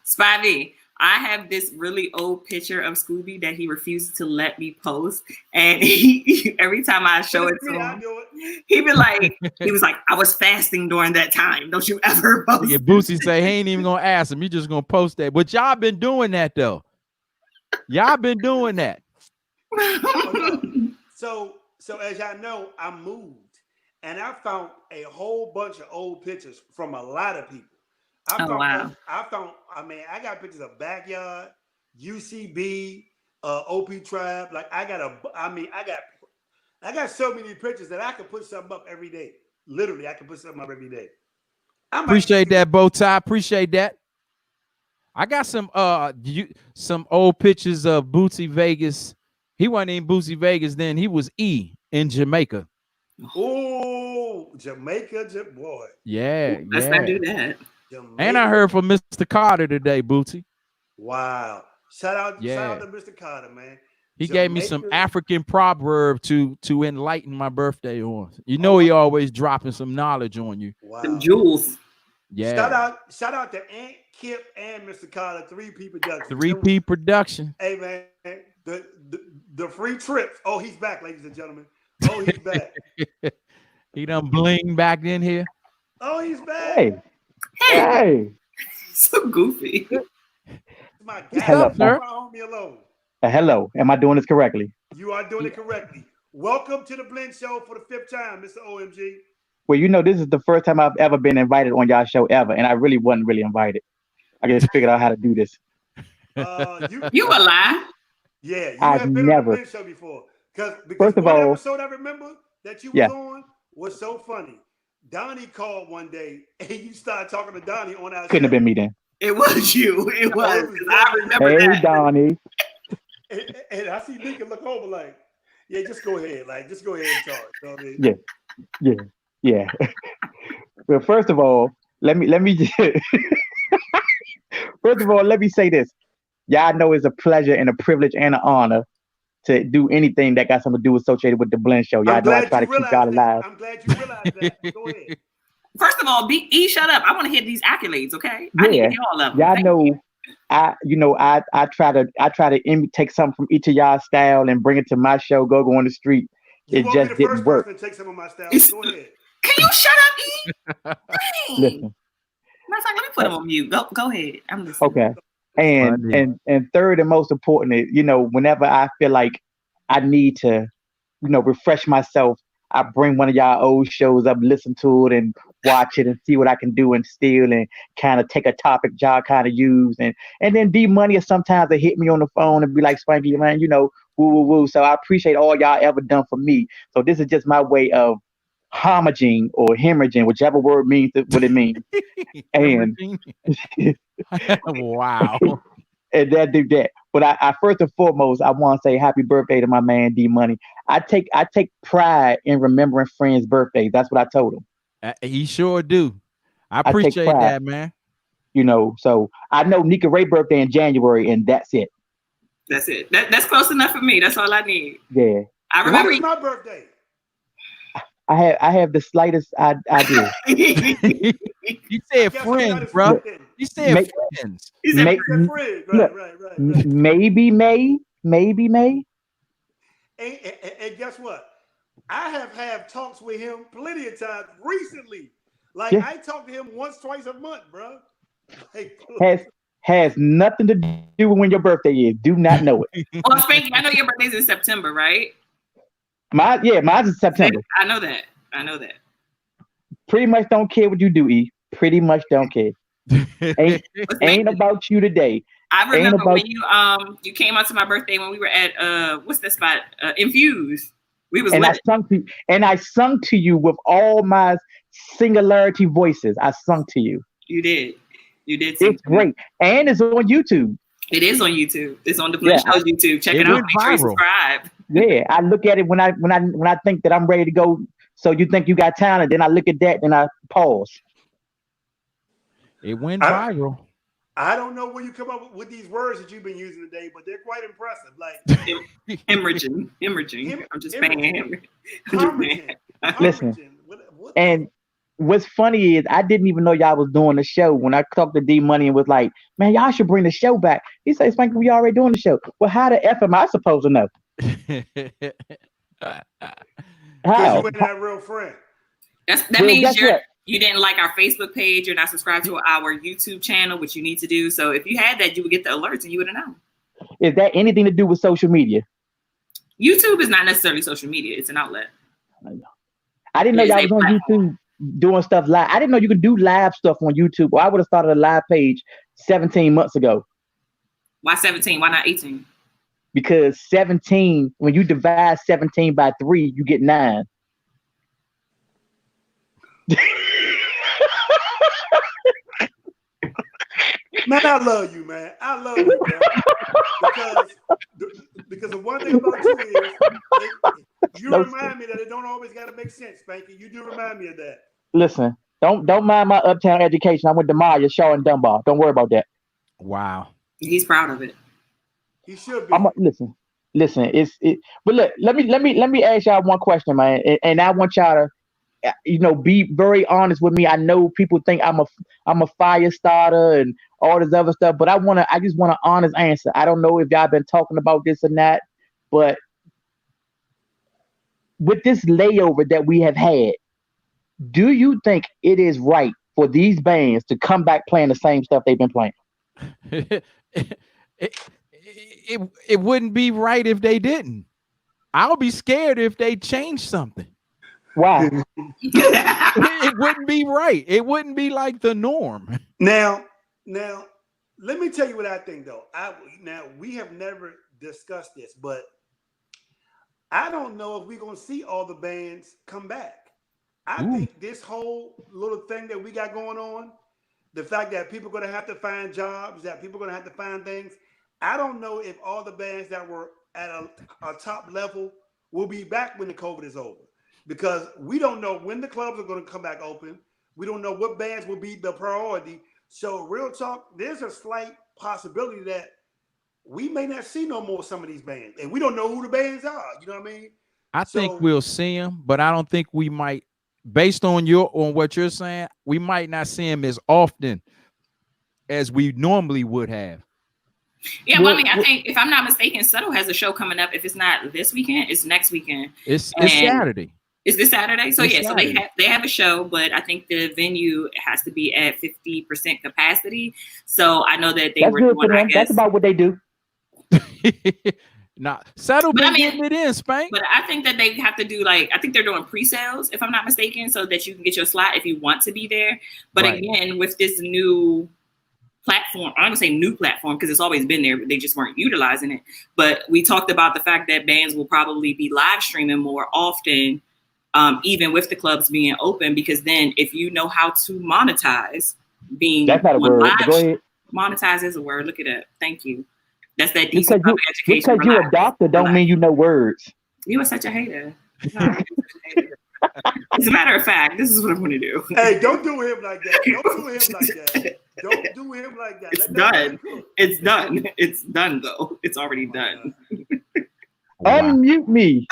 Spivey, I have this really old picture of Scooby that he refuses to let me post. And every time I show it to him, he was like, I was fasting during that time. Don't you ever post it. Boosie say he ain't even gonna ask him. He just gonna post that. But y'all been doing that though. Y'all been doing that. So as y'all know, I moved and I found a whole bunch of old pictures from a lot of people. I got pictures of Backyard, UCB, OP Tribe. Like I got so many pictures that I could put something up every day. Literally, I can put something up every day. Appreciate that, bow tie. Appreciate that. I got some old pictures of Bootsy Vegas. He wasn't in Bootsy Vegas then. He was E in Jamaica. Oh, Oh, Jamaica, boy. Yeah, let's not do that. Jamaica. And I heard from Mr. Carter today, Bootsy. Wow. Shout out to Mr. Carter, man. He gave me some African proverb to enlighten my birthday on. You know, he always dropping some knowledge on you. Wow. Some jewels. Yeah. Shout out to Aunt Kip and Mr. Carter, 3P Production. 3P Production. Hey man, the free trips. Oh, he's back, ladies and gentlemen. Oh, he's back. He done bling back in here. Oh, he's back. Hey. So goofy. My guy, hello, my homie alone. Hello. Am I doing this correctly? You are doing it correctly. Welcome to the Blend Show for the 5th time, Mr. OMG. Well, you know, this is the first time I've ever been invited on y'all show ever, and I really wasn't really invited. I just figured out how to do this. You a lie? Yeah, you I've have been never. on the Blend Show before. Because First of one all, episode I remember that you was on was so funny. Donnie called one day, and you started talking to Donnie on our show. Couldn't have been me then. It was you. It was. I remember that. Hey, Donnie. And I see Nika look over like, yeah, just go ahead. Like, just go ahead and talk. You know what I mean? Yeah. Well, first of all, let me first of all, let me say this. Y'all know it's a pleasure and a privilege and an honor to do anything that got something to do associated with the Blend Show. Y'all know I try to keep y'all alive. I'm glad you realized that. Go ahead. First of all, shut up. I want to hear these accolades, okay? I need to hear all of them. Y'all know I try to take something from each of y'all style and bring it to my show. Go on the street. It just didn't work. Take some of my style. Go ahead. Can you shut up, E? Listen. Matter of fact, let me put him on mute. Go ahead. I'm listening. Okay. And third and most important is, whenever I feel like I need to, refresh myself, I bring one of y'all old shows up, listen to it and watch it and see what I can do and steal and kind of take a topic y'all kind of use. And then DMoney sometimes they hit me on the phone and be like, Spanky, man, woo, woo, woo. So I appreciate all y'all ever done for me. So this is just my way of homaging or hemorrhaging, whichever word means what it means. And wow. And that do that. But I first and foremost, I want to say happy birthday to my man DMoney. I take pride in remembering friends' birthdays. That's what I told him. He sure do. I appreciate that, man. So I know Nika Ray's birthday in January, and that's it. That's it. That's close enough for me. That's all I need. Yeah. I remember my birthday. I have the slightest idea. You said friends, bro. You said friends. He said friends. Right. Maybe May. And guess what? I have had talks with him plenty of times recently. Like I talk to him once, twice a month, bro. Like, has nothing to do with when your birthday is. Do not know it. Well, Spanky, I know your birthday's in September, right? Mine's in September. I know that. Pretty much don't care what you do, E. Pretty much don't care. Ain't about you today. I remember when you came out to my birthday when we were at what's that spot? Infuse. We was I sung to you with all my singularity voices. I sung to you. You did. It's great. And it's on YouTube. It is on YouTube. It's on the Blend Show's YouTube. Check it out. Make sure you subscribe. Yeah, I look at it when I think that I'm ready to go. So you think you got talent, then I look at that, then I pause. It went viral. I don't know where you come up with these words that you've been using today, but they're quite impressive. Like hemorrhaging. I'm just saying. Listen, and what's funny is I didn't even know y'all was doing the show when I talked to DMoney and was like, "Man, y'all should bring the show back." He said, "Spanky, we already doing the show." Well, how the F am I supposed to know? How? You ain't that real friend. That means you didn't like our Facebook page. You're not subscribed to our YouTube channel, which you need to do. So if you had that, you would get the alerts and you would have known. Is that anything to do with social media? YouTube is not necessarily social media. It's an outlet. I didn't know y'all was on YouTube doing stuff live. I didn't know you could do live stuff on YouTube. Well, I would have started a live page 17 months ago. Why 17? Why not 18? Because 17, when you divide 17 by 3, you get 9. Man, I love you, man. I love you, man. Because the one thing about you is remind me that it don't always got to make sense, Spanky. You do remind me of that. Listen, don't mind my uptown education. I went to Maya, Shaw, and Dunbar. Don't worry about that. Wow. He's proud of it. He should be. Listen. But look, let me ask y'all one question, man, and I want y'all to, be very honest with me. I know people think I'm a fire starter and all this other stuff, but I just want an honest answer. I don't know if y'all been talking about this or not, but with this layover that we have had, do you think it is right for these bands to come back playing the same stuff they've been playing? It wouldn't be right if they didn't. I'll be scared if they change something. Why? It wouldn't be right. It wouldn't be like the norm. Now, let me tell you what I think, though. We have never discussed this, but I don't know if we're going to see all the bands come back. I think this whole little thing that we got going on, the fact that people are going to have to find jobs, that people are going to have to find things, I don't know if all the bands that were at a top level will be back when the COVID is over, because we don't know when the clubs are going to come back open. We don't know what bands will be the priority. So real talk, there's a slight possibility that we may not see no more some of these bands, and we don't know who the bands are. You know what I mean? I think we'll see them, but I don't think we might, based on what you're saying, we might not see them as often as we normally would have. Yeah, well, I think if I'm not mistaken, Subtle has a show coming up. If it's not this weekend, it's next weekend. It's Saturday. Is this Saturday? So Saturday. So they have a show, but I think the venue has to be at 50% capacity. So I know that they were doing, I guess, that's about what they do. Nah, Subtle been getting it in, Spank. But I think that they have to do, like, I think they're doing pre-sales, if I'm not mistaken, so that you can get your slot if you want to be there. But again, with this new platform, I'm gonna say new platform because it's always been there, but they just weren't utilizing it. But we talked about the fact that bands will probably be live streaming more often, even with the clubs being open, because then if you know how to monetize being that's not a word. Go ahead. Monetize is a word. Look it up. Thank you. That's that decent public education. Because you're a doctor don't mean you know words. You are such a hater. As a matter of fact, this is what I'm going to do. Hey, don't do him like that. Don't do him like that. Don't do him like that. It's done. It's done. It's done, though. It's already done. Wow. Unmute me.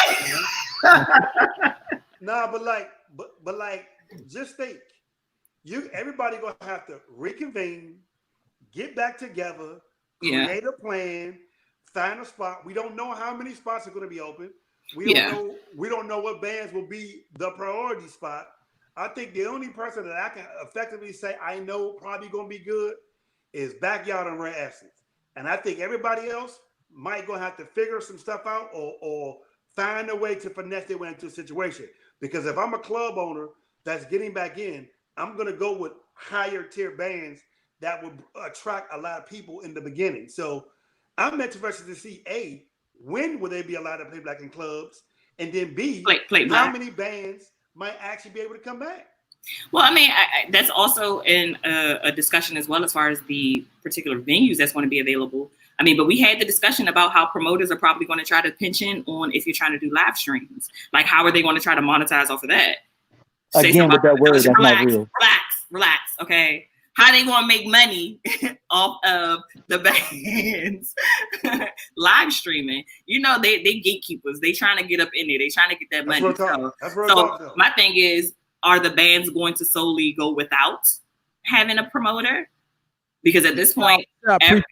Nah, but like, just think, everybody gonna have to reconvene, get back together, create a plan, find a spot. We don't know how many spots are going to be open. We don't know what bands will be the priority spot. I think the only person that I can effectively say I know probably going to be good is Backyard and Rare Essence. And I think everybody else might go have to figure some stuff out or find a way to finesse their way into a situation. Because if I'm a club owner that's getting back in, I'm going to go with higher tier bands that would attract a lot of people in the beginning. So I'm interested to see, A, when will there be allowed to play black in clubs? And then B, how many bands might actually be able to come back? Well, I mean, that's also in a discussion as well as far as the particular venues that's going to be available. I mean, but we had the discussion about how promoters are probably going to try to pinch in on if you're trying to do live streams. Like, how are they going to try to monetize off of that? Again, with that word, that's not real. Relax, okay? How they going to make money off of the bands live streaming? You know, they gatekeepers. They trying to get up in there. They trying to get that money. So my thing is, are the bands going to solely go without having a promoter? Because at this point, at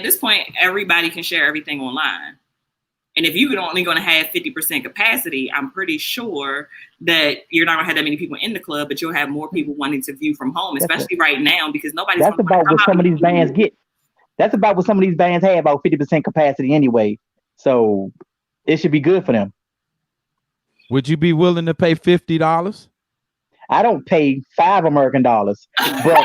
this point, everybody can share everything online. And if you're only going to have 50% capacity, I'm pretty sure that you're not going to have that many people in the club, but you'll have more people wanting to view from home, especially right now, because nobody's. That's about what some of these bands get. That's about what some of these bands have, about 50% capacity anyway. So it should be good for them. Would you be willing to pay $50? I don't pay $5 American dollars, but.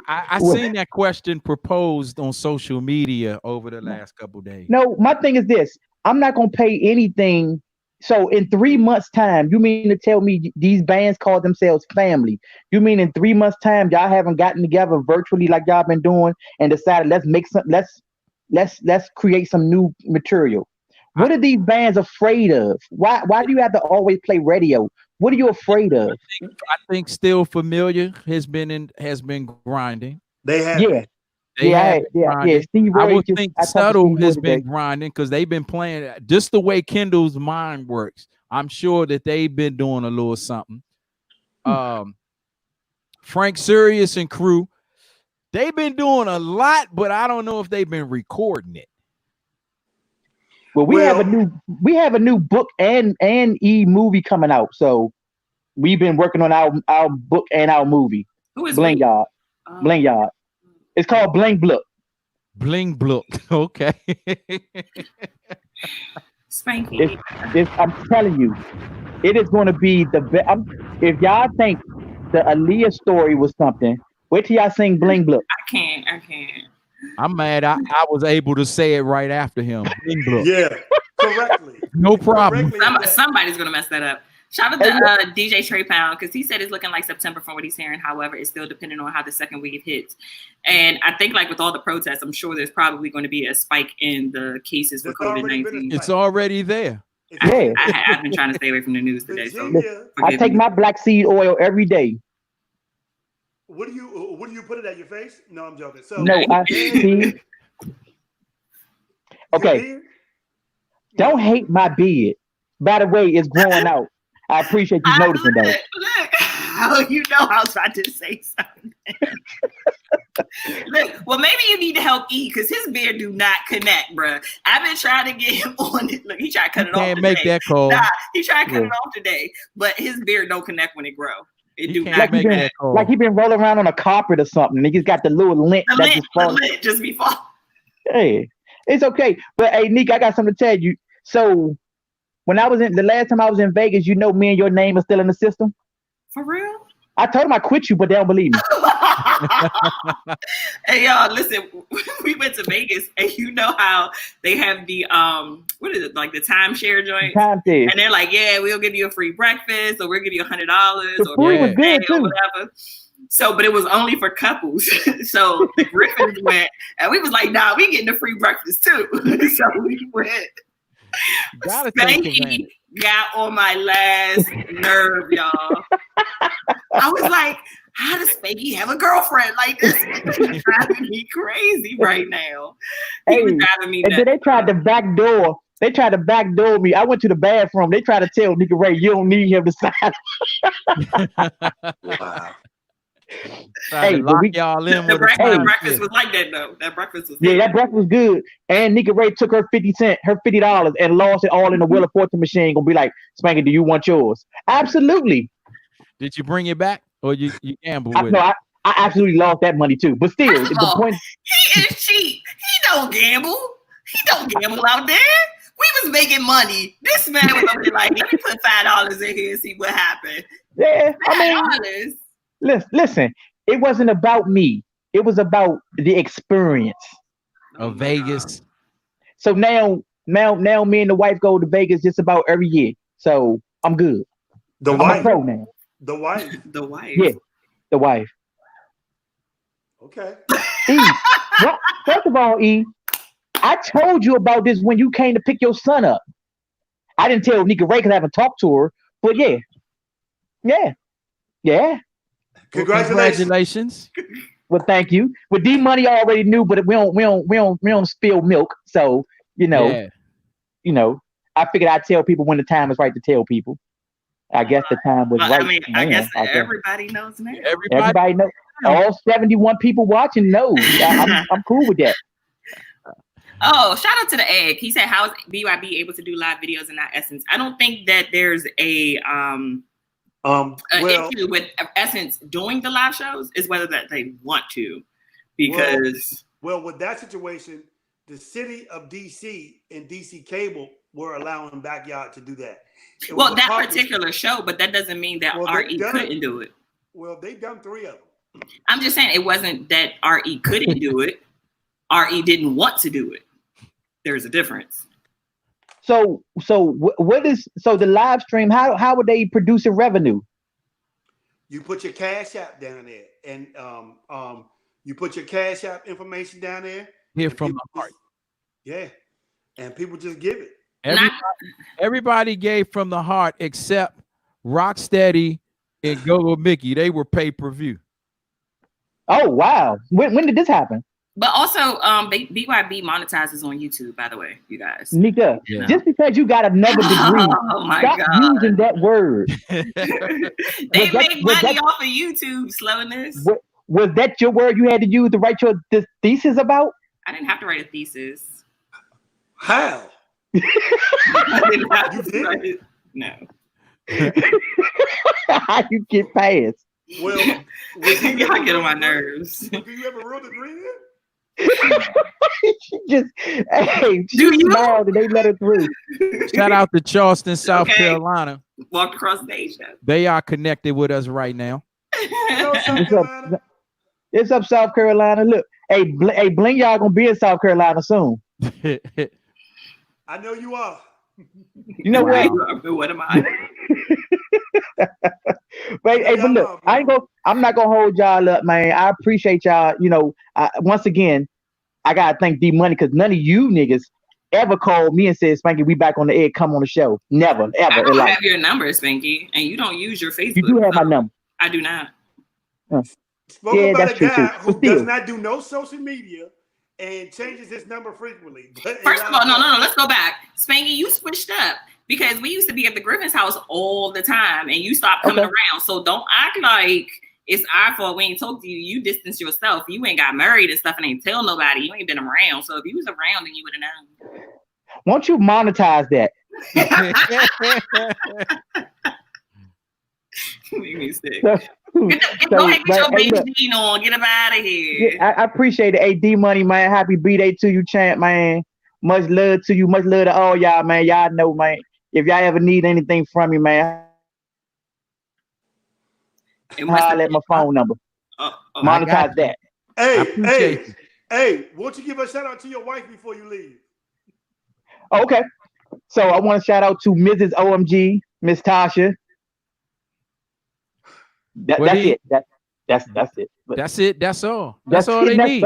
I seen that question proposed on social media over the last couple of days. No, my thing is this. I'm not going to pay anything. So in 3 months' time, you mean to tell me these bands call themselves family? You mean in 3 months' time, y'all haven't gotten together virtually like y'all been doing and decided let's create some new material? What are these bands afraid of? Why do you have to always play radio? What are you afraid of? I think Still Familiar has been grinding. They have. Yeah. Steve I Roy would think Subtle has been grinding because they've been playing just the way Kendall's mind works. I'm sure that they've been doing a little something. Frank Sirius and crew, they've been doing a lot, but I don't know if they've been recording it. Well, we have a new book and movie coming out, so we've been working on our book and our movie. Who is Bling Yard? Bling Yard. It's called Bling Blook. Bling Blook. Okay. Spanky. I'm telling you, it is going to be the best. If y'all think the Aaliyah story was something, wait till y'all sing Bling Blook. I can't. I'm mad. I was able to say it right after him. Bling Blook. Yeah, correctly. No problem. Somebody's gonna mess that up. Shout out to DJ Trey Pound because he said it's looking like September from what he's hearing. However, it's still depending on how the second wave hits. And I think like with all the protests, I'm sure there's probably going to be a spike in the cases for COVID-19. It's already there. I've been trying to stay away from the news today. So I take my black seed oil every day. What do you put it at your face? No, I'm joking. So no, I see. Okay. Don't hate my beard. By the way, it's growing out. I appreciate you noticing that. Look, oh, you know I was about to say something. Look, well, maybe you need to help E because his beard do not connect, bro. I've been trying to get him on it. Look, he tried to cut it off. Can't make that call. Nah, he tried to cut it off today, but his beard don't connect when it grow. It do not make that call. Like he been rolling around on a carpet or something. He just got the little lint that just falls. The lint just be falling. Hey, it's okay. But hey, Nick, I got something to tell you. So when the last time I was in Vegas, you know, me and your name are still in the system. For real? I told them I quit you, but they don't believe me. Hey y'all, listen, we went to Vegas and you know how they have the what is it, like the timeshare joint? And they're like, yeah, we'll give you a free breakfast or we'll give you $100 or whatever. So, but it was only for couples. So the Griffins went and we was like, nah, we getting a free breakfast too. So we went. Spanky got on my last nerve, y'all. I was like, how does Spanky have a girlfriend like this? He's driving me crazy right now. He was driving me nuts. And then they tried to backdoor. They tried to backdoor me. I went to the bathroom. They tried to tell Nigga Ray, you don't need him to sign. Wow. Hey, y'all in the breakfast was like that though. That breakfast was that breakfast was good. And Nigga Ray took her $50 and lost it all in the Wheel of Fortune machine. Gonna be like, Spanky, do you want yours? Absolutely. Did you bring it back or you gambled with it? I absolutely lost that money too. But still, the point he is cheap. He don't gamble. He don't gamble out there. We was making money. This man was over there like, let me put $5 in here and see what happened. Yeah, I mean, listen, it wasn't about me. It was about the experience of Vegas. So now me and the wife go to Vegas just about every year. So I'm good. I'm a pro now. The wife. Yeah, the wife. Okay. E, first of all, E, I told you about this when you came to pick your son up. I didn't tell Nika Ray because I haven't talked to her, but yeah. Congratulations. Well, thank you. Well, DMoney already knew, but we don't spill milk. So you know, I figured I'd tell people when the time is right to tell people. I guess the time was right. I mean, I guess everybody knows now. Everybody knows. All 71 people watching knows. I'm cool with that. Oh, shout out to the egg. He said, how is BYB able to do live videos in our Essence? I don't think that there's a issue with Essence doing the live shows. Is whether that they want to, because well, with that situation, the city of DC and DC Cable were allowing Backyard to do that. Well, that particular show, but that doesn't mean that RE couldn't do it. Well, they've done 3 of them. I'm just saying it wasn't that RE couldn't do it. RE didn't want to do it. There's a difference. So the live stream? How would they produce a revenue? You put your Cash App down there, and you put your Cash App information down there. Here from the heart. Yeah, and people just give it. Everybody gave from the heart except Rocksteady and Go-Go Mickey. They were pay-per-view. Oh wow! When did this happen? But also, BYB monetizes on YouTube, by the way, you guys. Nika, just because you got another degree, stop using that word. They make money off of YouTube, slowness. Was that your word you had to use to write your thesis about? I didn't have to write a thesis. How? I didn't have to write it. No. How you get past? Well, y'all get on my nerves. Do you have a real degree then? She smiled and they let her through. Shout out to Charleston, South Carolina. Walked across the nation. They are connected with us right now. It's up South Carolina. Look, hey, Bling, y'all gonna be in South Carolina soon. I know you are. You know what? What am I? But look, I'm not gonna hold y'all up, man. I appreciate y'all. You know, once again, I gotta thank DMoney because none of you niggas ever called me and said, "Spanky, we back on the air. Come on the show." Never, ever. I don't have your number, Spanky, and you don't use your Facebook. You do have my number. I do not. Spoken by a guy who does not do no social media and changes his number frequently. First of all, no. Let's go back. Spanky, you switched up because we used to be at the Griffin's house all the time, and you stopped coming around. So don't act like it's our fault we ain't talked to you. You distance yourself. You ain't got married and stuff and ain't tell nobody. You ain't been around. So if you was around, then you would have known. Won't you monetize that? Make me sick. Go ahead, get your baby Dean on. Get him out of here. Yeah, I appreciate it. Hey, DMoney, man. Happy B-Day to you, champ, man. Much love to you. Much love to all y'all, man. Y'all know, man. If y'all ever need anything from me, man, I'll let my phone number. Monetize that. Hey, won't you give a shout out to your wife before you leave? Okay. So I want to shout out to Mrs. OMG, Miss Tasha. That's it. That's it. That's it. That's all. That's all they need.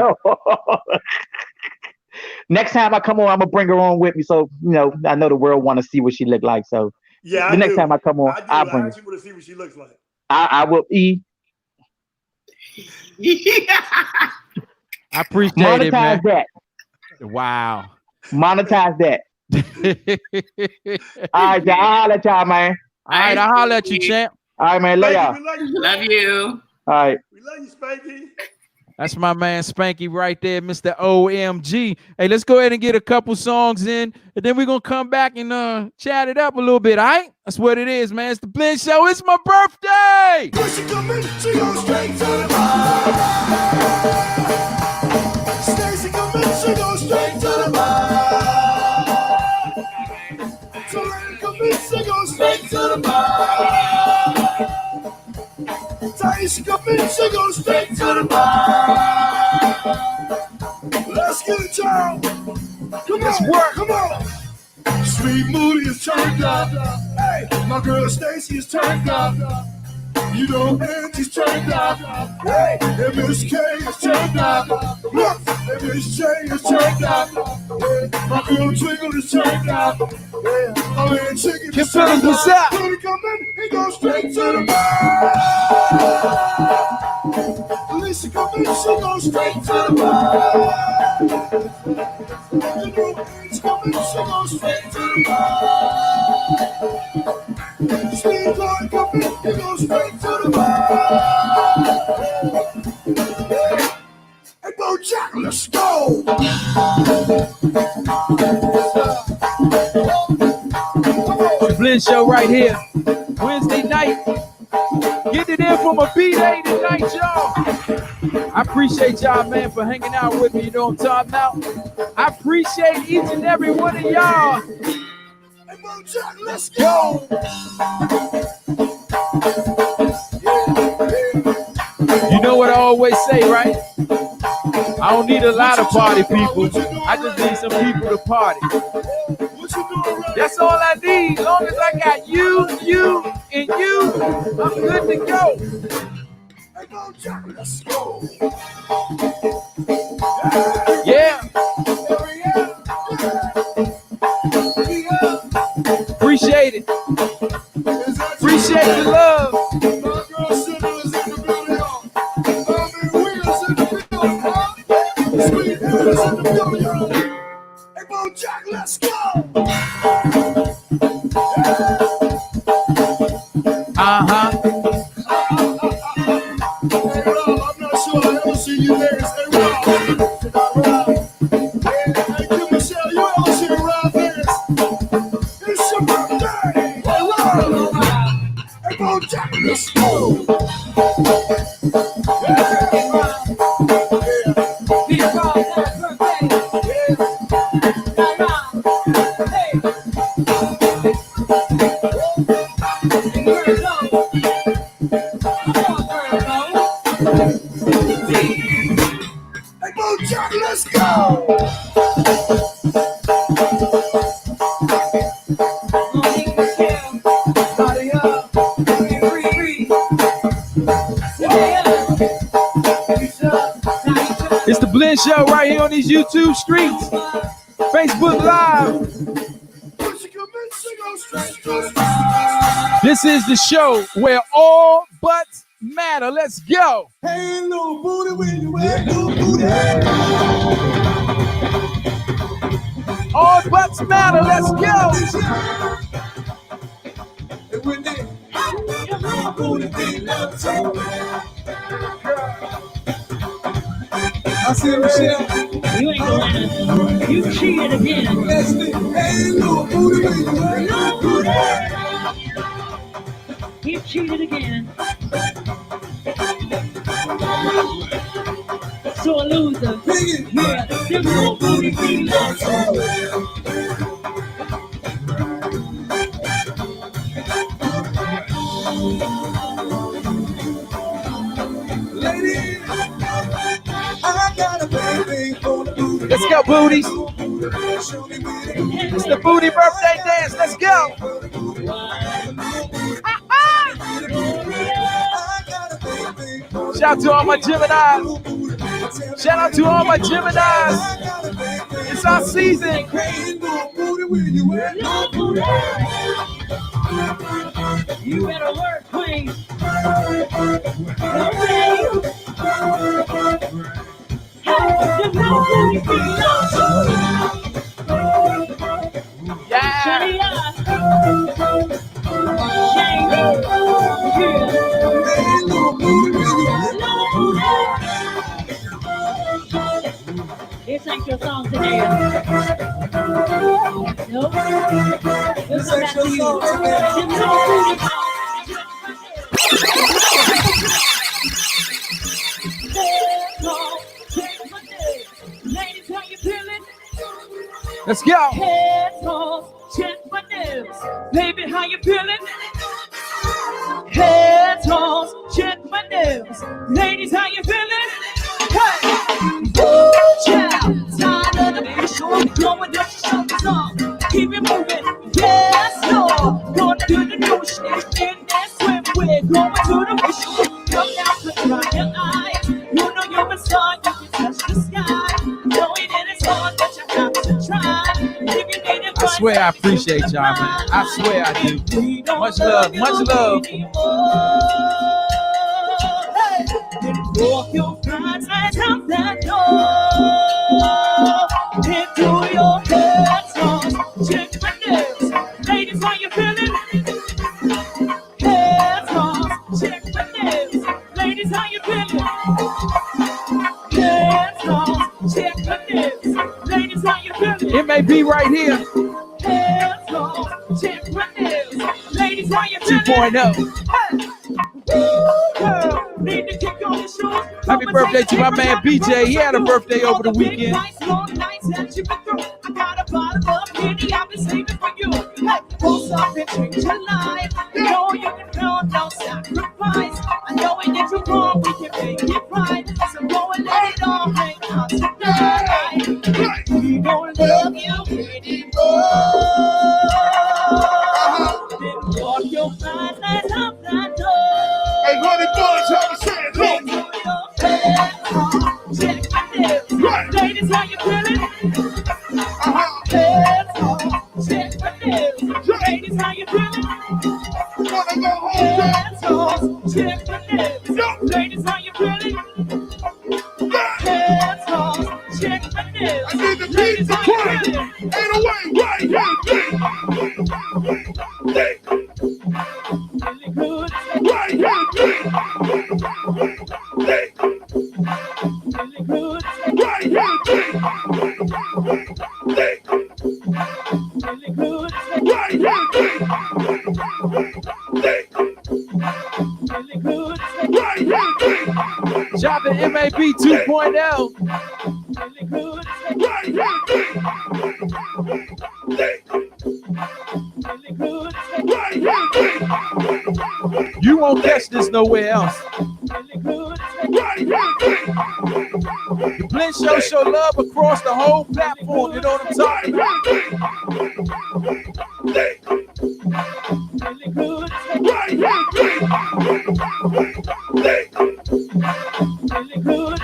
Next time I come on, I'm gonna bring her on with me. So I know the world want to see what she look like. So yeah, the next time I come on, I'll bring her. I want to see what she looks like. I will eat. I appreciate monetize it, man. That. Wow. Monetize that. All right, y'all. I'll let y'all, man. All right, I'll holler at you, champ. All right, man. Love y'all. Love you. All right. We love you, Spanky. That's my man Spanky right there, Mr. OMG. Hey, let's go ahead and get a couple songs in, and then we're going to come back and chat it up a little bit, all right? That's what it is, man. It's the Blend Show. It's my birthday. When she come in, she goes straight to the bar. Stacy come in, she goes straight to the bar. Solane come in, she goes straight to the bar. Taisha come in, she goes straight to the bar. Let's get it, y'all. Come on. Sweet Moody is turned up. Hey, my girl Stacy is turned up. You know Angie's turned up. Hey, and Miss K is turned up. Look, and Miss J is turned up. Hey, my girl Twinkle is turned up. Yeah, my man Chicken is turned up. When he come in, he goes straight to the bar. Lisa come in, she goes straight to the bar. You know Angie come in, she goes straight to the bar. Steve Lloyd come in, he goes straight to the bar. Hey, Bo Jack, let's go. The Blend Show right here. Wednesday night. Getting it in from a B-Day tonight, y'all. I appreciate y'all, man, for hanging out with me. You know what I'm talking about? I appreciate each and every one of y'all. Hey, Bo Jack, let's go. You know what I always say, right? I don't need a lot of party people. I just need some people to party. That's all I need. As long as I got you, and you, I'm good to go. Hey, Bo Jack, let's go. Yeah. Yeah. Appreciate the love. Hey, Bo Jack, let's go. Uh-huh. Hey, Rob, I'm not sure I ever see you there. Hey, Rob. Hey, Kim Michelle, you ever see Rob Harris? It's your birthday. Hey, Rob. Hey, Bo Jack, let's go. Hey, Bo Jack, let's go. It's the Blend Show right here on these YouTube streets. Facebook Live. This is the show where all butts matter. Let's go. Hey, little booty, where you at, little booty? All butts matter. Let's go. And when they your booty, they love so. I see Michelle. You ain't gonna You cheated again. That's it. Hey, little booty, where you at? Little booty. You cheated again. So a loser. Yeah, them little booty things. Lady, I got a baby for the booty. Let's go, booties. Show me with it. It's the booty birthday dance. Let's go. Shout out to all my Geminis. Shout out to all my Geminis. It's our season. You better work, queen. This ain't your song today. Nope. This ain't your song today. Ladies, how you feeling? Let's go. Heads off, check my nails. Baby, how you feeling? Heads off, check my nails. Ladies, how you feeling? Hey! Ooh, child, tired of the visual. Going up, show the song. Keep it moving. Yes, Lord. Gonna do the new shit in that swimwear. Going to the visual. Come down to dry your eyes. You know you're a star, you can touch the sky. Knowing that it's hard, but you have to try. If you need it, I swear I appreciate y'all, man. I swear I do. Much love, much love. Walk your friends right out that door. Into your head songs. Check my nails. Ladies, how you feeling? Head songs. Check my nails. Ladies, how you feeling? Head songs. Check my nails. Ladies, how you feeling? It may be right here. Head songs. Check my nails. Ladies, how you feeling? 2.0. Girl, need to kick on your shoes. Happy birthday to my man BJ. He had a birthday over the weekend. I got a bottle of Henny I've been saving for you. Hey, post up and drink your life. You know you can count no sacrifice. I know we did you wrong, we can make it right. So go and let it all hang out tonight. We gon' love you pretty boy. Then walk your fine ass out that door. Hey, honey, boys, how to say it, look. Check my nails. Ladies, how you feeling? Heads off. Check my nails. Ladies, how you feeling? Wanna go home, Hands off, check my nails. Ladies, how you feeling? Hands off, check my nails. I need the beat Ladies, to how you play. feeling? Ain't a way, right here, Feeling good, right here, feeling good, right here, feeling good, right here, feeling good, right here, Drop the MAB 2.0. feeling good, right here, feeling good, right here, You won't catch this nowhere else. feeling good, right here. The Blend Show show love across the whole platform. You know what I'm talking about? feeling good, feeling good.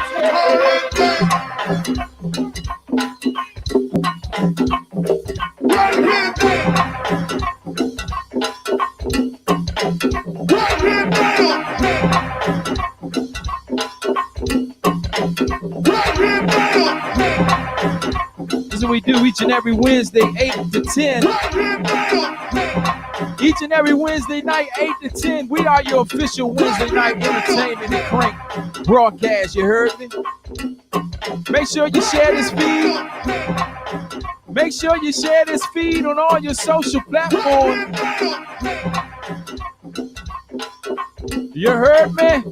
This is what we do each and every Wednesday, 8 to 10. Each and every Wednesday night, 8 to 10. We are your official Wednesday night entertainment and crank broadcast. You heard me? Make sure you share this feed. Make sure you share this feed on all your social platforms. You heard me?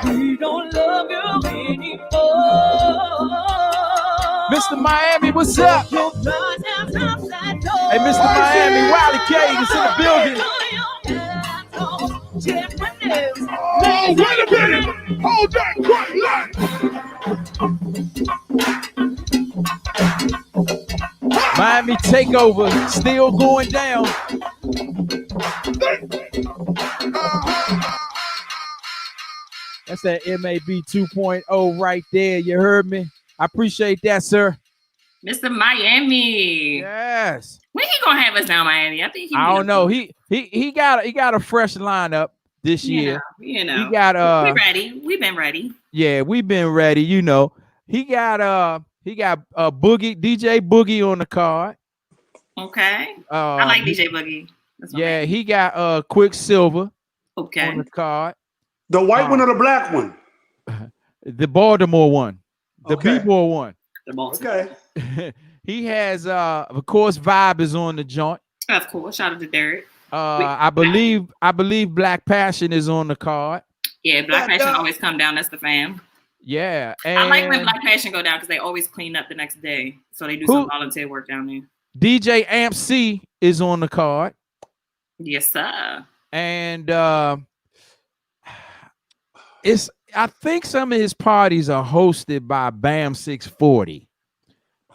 We don't love you anymore. Mr. Miami, what's up? Your blood has outside door. Hey, Mr. Miami, Wiley K is in the building. Check my nails. Oh, wait a minute. Hold that quick line. Miami takeover still going down. That's that MAB 2.0 right there. You heard me? I appreciate that, sir. Mr. Miami. Yes. When he gonna have us down, Miami? I think I don't know. He got a fresh lineup this year. You know. He got we ready. We've been ready. Yeah, we've been ready. You know, he got Boogie, DJ Boogie on the card. Okay. I like DJ Boogie. Yeah, he got Quicksilver on okay. the card. The white one or the black one? The Baltimore one, the Okay. B-boy one. Okay. He has of course Vibe is on the joint. Of course. Shout out to Derek. I believe Black Passion is on the card. Yeah, Black Passion always come down. That's the fam. Yeah, and I like when Black Passion go down because they always clean up the next day. So they do some volunteer work down there. DJ Amp C is on the card. Yes, sir. And I think some of his parties are hosted by Bam 640.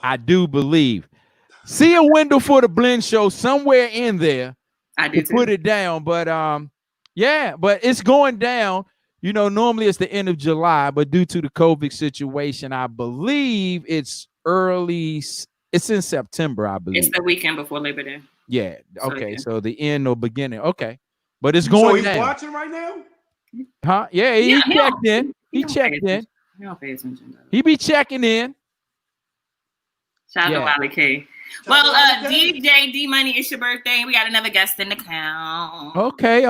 I do believe. See a window for the Blend Show somewhere in there. I do to put it down, but yeah, but it's going down. You know, normally it's the end of July, but due to the COVID situation, I believe it's early. It's in September, I believe. It's the weekend before Labor Day. Yeah. So, Okay. yeah. So the end or beginning. Okay. But it's going So he's down. watching right now? Huh? Yeah. He checked in. He checked in. He don't pay attention. He be checking in. Shout out to Wiley K. Well, DJ DMoney, it's your birthday. We got another guest in the count. Okay.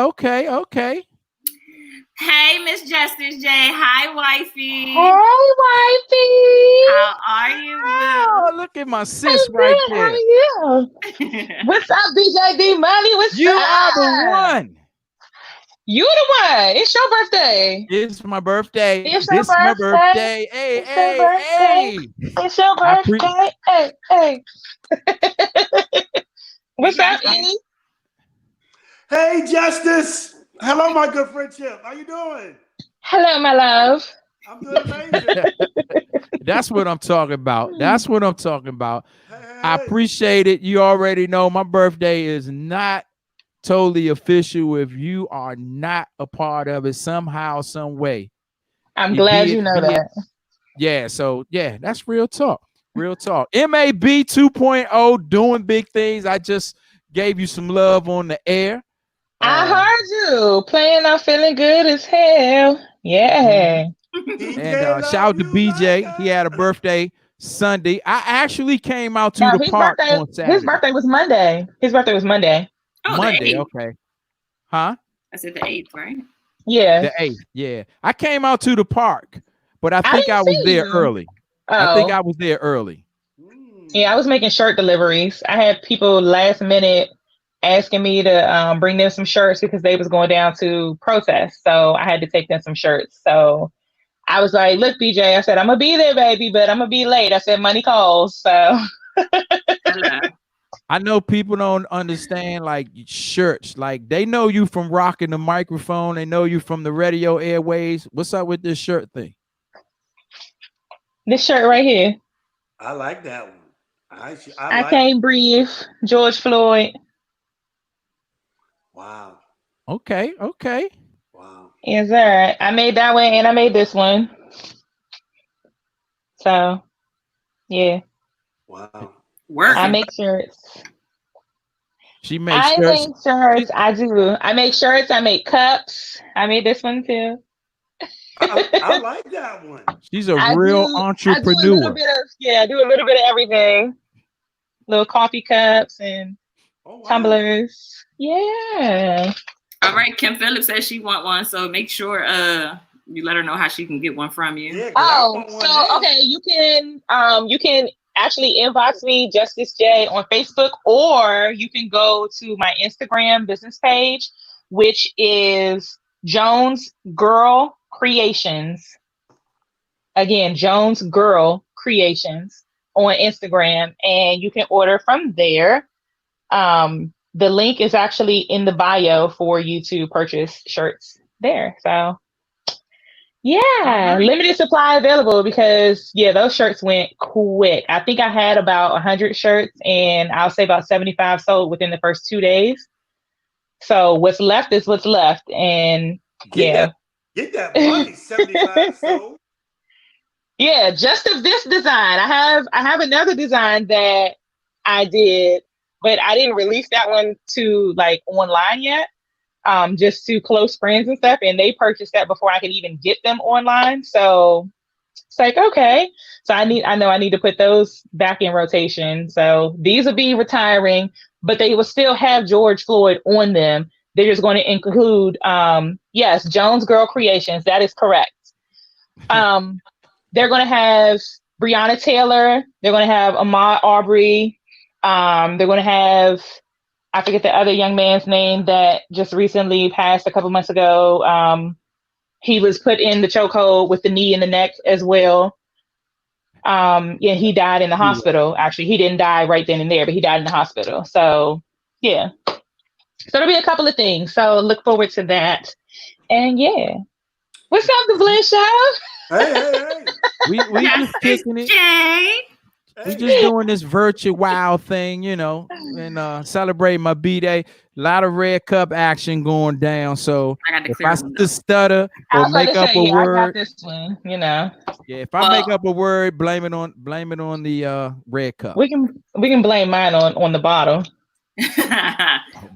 Hey, Miss Justice J. Hi, wifey. Hey, wifey. How are you? Oh, look at my sis right there. How are you? What's up, DJ DMoney? What's You up? are the one. You the one. It's your birthday. It's my birthday. It's your my birthday. birthday. Hey, hey. It's your birthday. Hey. What's up, E? Hey, Justice. Hello, my good friend Chip. How you doing? Hello, my love. I'm doing amazing. That's what I'm talking about. That's what I'm talking about. Hey. I appreciate it. You already know my birthday is not totally official if you are not a part of it somehow, some way. I'm glad you know that. Yeah, so yeah, that's real talk. Real talk. MAB 2.0 doing big things. I just gave you some love on the air. I heard you playing. I'm feeling good as hell. Yeah. And shout out to BJ. He had a birthday Sunday. I actually came out to the park on Saturday. His birthday was Monday. Oh, Monday, okay. Huh? I said the 8th, right? Yeah. The 8th, yeah. I came out to the park, but I think I was there early. I think I was there early. Yeah, I was making shirt deliveries. I had people last minute asking me to bring them some shirts because they was going down to protest. So I had to take them some shirts. So I was like, look, BJ, I said, I'm going to be there, baby, but I'm going to be late. I said, money calls. So I know people don't understand like shirts. Like they know you from rocking the microphone. They know you from the radio airways. What's up with this shirt thing? This shirt right here. I like that one. I can't breathe. George Floyd. Wow. Okay. Wow. Yes, sir. I made that one and I made this one. So, yeah. Wow. I make shirts. She makes shirts. I make shirts. I do. I make shirts. I make cups. I made this one too. I like that one. She's a real entrepreneur. I do a little bit of everything. Little coffee cups and tumblers. Yeah. All right. Kim Phillips says she want one, so make sure you let her know how she can get one from you. Yeah, okay, you can actually inbox me, Justice J, on Facebook, or you can go to my Instagram business page, which is Jones Girl Creations. Again, Jones Girl Creations on Instagram, and you can order from there. The link is actually in the bio for you to purchase shirts there. So yeah, limited supply available because those shirts went quick. I think I had about 100 shirts and I'll say about 75 sold within the first 2 days. So what's left is what's left. And get that money, 75 sold. Yeah, just of this design. I have another design that I did, but I didn't release that one to like online yet. Just to close friends and stuff, and they purchased that before I could even get them online. So it's like, okay. So I know I need to put those back in rotation. So these will be retiring, but they will still have George Floyd on them. They're just going to include, yes, Jones Girl Creations. That is correct. They're going to have Breonna Taylor. They're going to have Ahmaud Arbery. They're going to have, I forget the other young man's name that just recently passed a couple months ago. He was put in the chokehold with the knee in the neck as well. He died in the hospital. Actually, he didn't die right then and there, but he died in the hospital. So, yeah. So there'll be a couple of things. So look forward to that. And yeah. What's up, DaBlend Show? Hey. We just kicking it. We just doing this virtual wow thing, and celebrating my B-Day. A lot of red cup action going down. So if I just stutter or make up a word, I got this one, Yeah, if I make up a word, blame it on the red cup. We can blame mine on the bottle.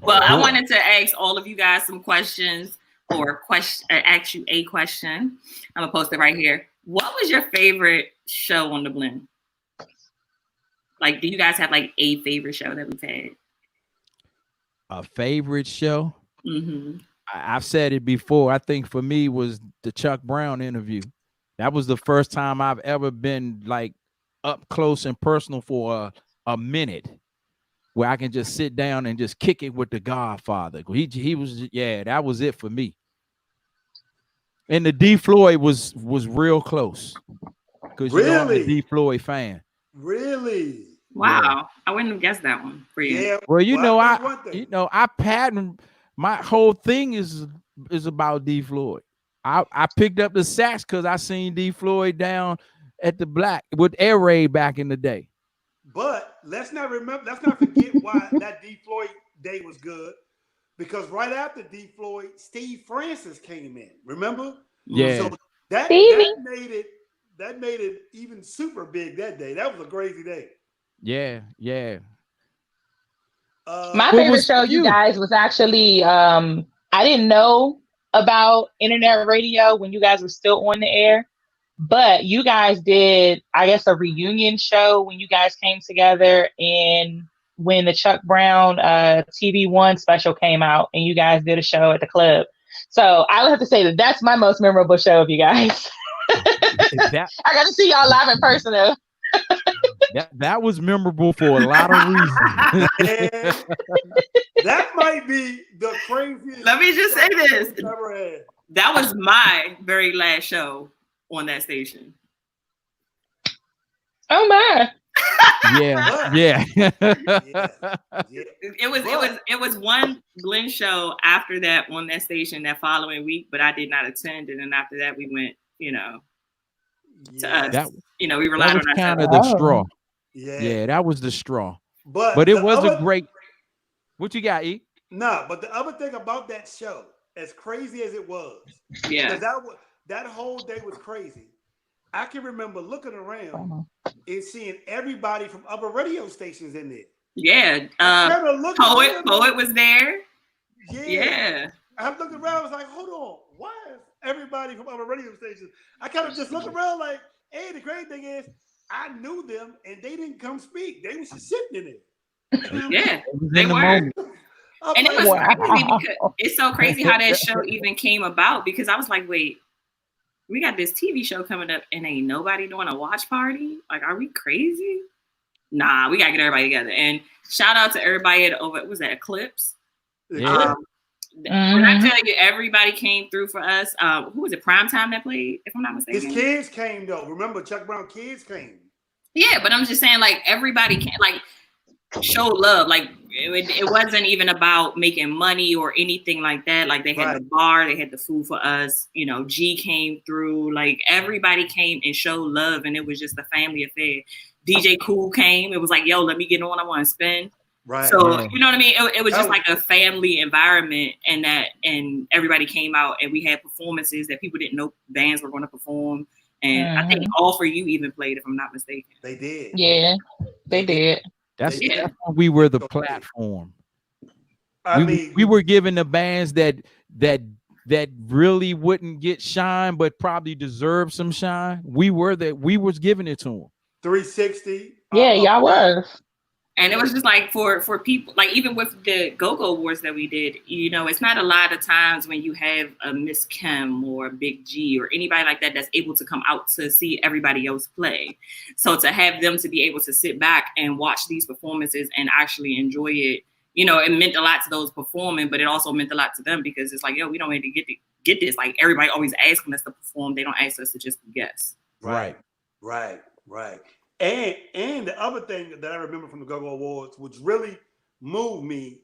Well, I wanted to ask all of you guys some questions or ask you a question. I'm gonna post it right here. What was your favorite show on the Blend? Like, do you guys have like a favorite show that we've had? A favorite show? Mm-hmm. I've said it before. I think for me was the Chuck Brown interview. That was the first time I've ever been like up close and personal for a minute, where I can just sit down and just kick it with the Godfather. He was, that was it for me. And the D Floyd was real close because I'm a D Floyd fan. Really? Wow. Yeah. I wouldn't have guessed that one for you. Yeah. Well, I pattern my whole thing is about D Floyd. I picked up the sax because I seen D Floyd down at the Black with Air Raid back in the day. But let's not forget why that D Floyd day was good. Because right after D Floyd, Steve Francis came in. Remember? Yeah. So that made it even super big that day. That was a crazy day. Yeah. My favorite show, you guys, was actually I didn't know about internet radio when you guys were still on the air, but you guys did, I guess, a reunion show when you guys came together and when the Chuck Brown TV One special came out and you guys did a show at the club. So I would have to say that that's my most memorable show of you guys. I got to see y'all live in person though. That was memorable for a lot of reasons. That might be the craziest. Let me just say this. That was my very last show on that station. Oh my. Yeah. It was one Blend show after that on that station that following week, but I did not attend. And then after that, we went, to us. We relied on kind of the straw. Yeah, that was the straw. But it was a great. What you got, E? No, but the other thing about that show, as crazy as it was, that whole day was crazy. I can remember looking around and seeing everybody from other radio stations in there. Yeah, Poet was there. Yeah. I looked around. I was like, hold on, why is everybody from other radio stations? I kind of just looked around like, hey, the great thing is, I knew them and they didn't come speak. They was just sitting in it. Yeah, they were. And it was crazy because it's so crazy how that show even came about, because I was like, wait, we got this TV show coming up and ain't nobody doing a watch party? Like, are we crazy? Nah, we gotta get everybody together. And shout out to everybody at was that Eclipse? Yeah. When I tell you everybody came through for us, who was it? Primetime that played, if I'm not mistaken. His kids came though. Remember, Chuck Brown kids came. Yeah, but I'm just saying, like, everybody can show love. Like, it wasn't even about making money or anything like that. Like, they had the bar, they had the food for us. G came through. Like, everybody came and showed love, and it was just a family affair. DJ Cool came. It was like, yo, let me get on. I want to spin. Right. So you know what I mean? It was just like a family environment, and everybody came out, and we had performances that people didn't know bands were going to perform. And I think All For You even played, if I'm not mistaken. They did. Yeah, they did. That's when we were the platform. We were giving the bands that really wouldn't get shine, but probably deserve some shine. We was giving it to them. 360. Yeah, y'all was. And it was just like for people, like even with the Go-Go Awards that we did, it's not a lot of times when you have a Miss Kim or a Big G or anybody like that that's able to come out to see everybody else play. So to have them to be able to sit back and watch these performances and actually enjoy it, it meant a lot to those performing, but it also meant a lot to them, because it's like, yo, we don't need to get this. Like, everybody always asking us to perform. They don't ask us to just guess. Right. And the other thing that I remember from the Go-Go Awards, which really moved me,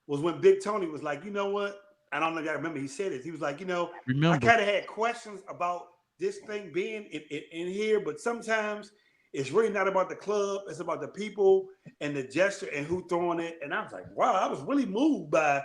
was when Big Tony was like, you know what? I don't know if I remember he said this. He was like, I kind of had questions about this thing being in here, but sometimes it's really not about the club. It's about the people and the gesture and who throwing it. And I was like, wow, I was really moved by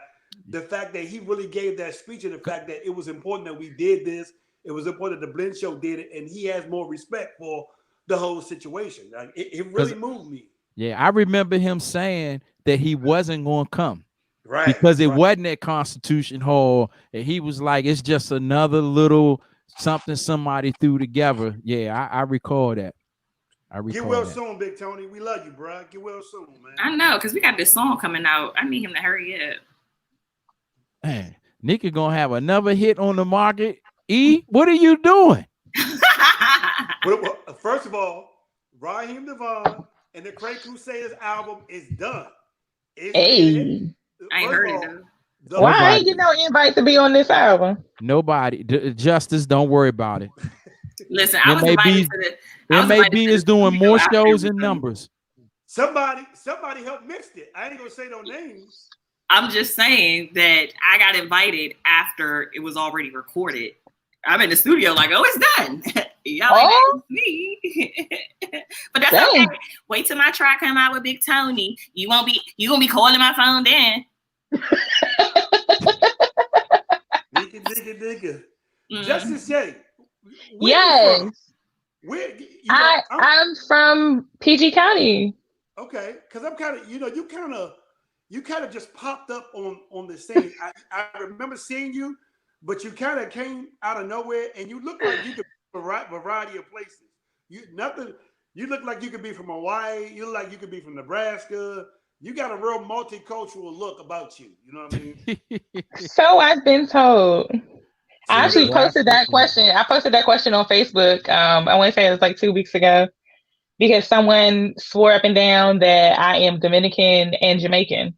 the fact that he really gave that speech, and the fact that it was important that we did this. It was important that the Blend Show did it, and he has more respect for the whole situation. Like, it really moved me. Yeah, I remember him saying that he wasn't going to come. Right. Because it wasn't at Constitution Hall. And he was like, it's just another little something somebody threw together. Yeah, I recall that. Get well soon, Big Tony. We love you, bro. Get well soon, man. I know, because we got this song coming out. I need him to hurry up. Man, Nick is going to have another hit on the market. E, what are you doing? Well, first of all, Raheem Devon and the Craig Crusaders album is done. I ain't heard it though. Why I ain't get no invite to be on this album? Nobody. Justice, don't worry about it. Listen, I was invited to the... MAB is doing more shows and numbers. Somebody helped mix it. I ain't gonna say no names. I'm just saying that I got invited after it was already recorded. I'm in the studio like, oh, it's done. Y'all ain't me. But that's okay. Wait till my track come out with Big Tony. You gonna be calling my phone then. Nigga. Justice J. Yes. Where I'm from PG County. Okay, because I'm kind of, you kind of just popped up on the scene. I remember seeing you, but you kind of came out of nowhere, and you look like you could be from a variety of places. You look like you could be from Hawaii. You look like you could be from Nebraska. You got a real multicultural look about you. You know what I mean? So I've been told. I actually posted that question. I posted that question on Facebook. I want to say it was like 2 weeks ago, because someone swore up and down that I am Dominican and Jamaican.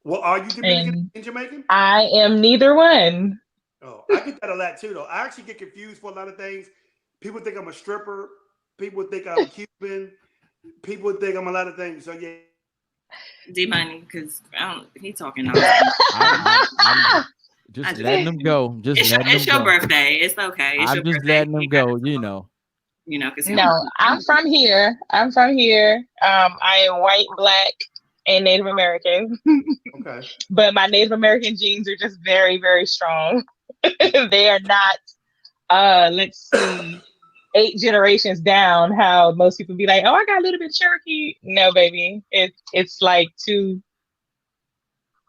Well, are you Dominican and Jamaican? I am neither one. Oh, I get that a lot too, though. I actually get confused for a lot of things. People think I'm a stripper. People think I'm Cuban. People think I'm a lot of things. So yeah. DMoney, because he talking now. Just letting them go. It's your birthday. It's okay. I'm just letting them go. Because I'm from here. I am white, black, and Native American. Okay. But my Native American genes are just very, very strong. They are not. Let's see. 8 generations down, how most people be like, oh, I got a little bit Cherokee. No, baby. It's like 2,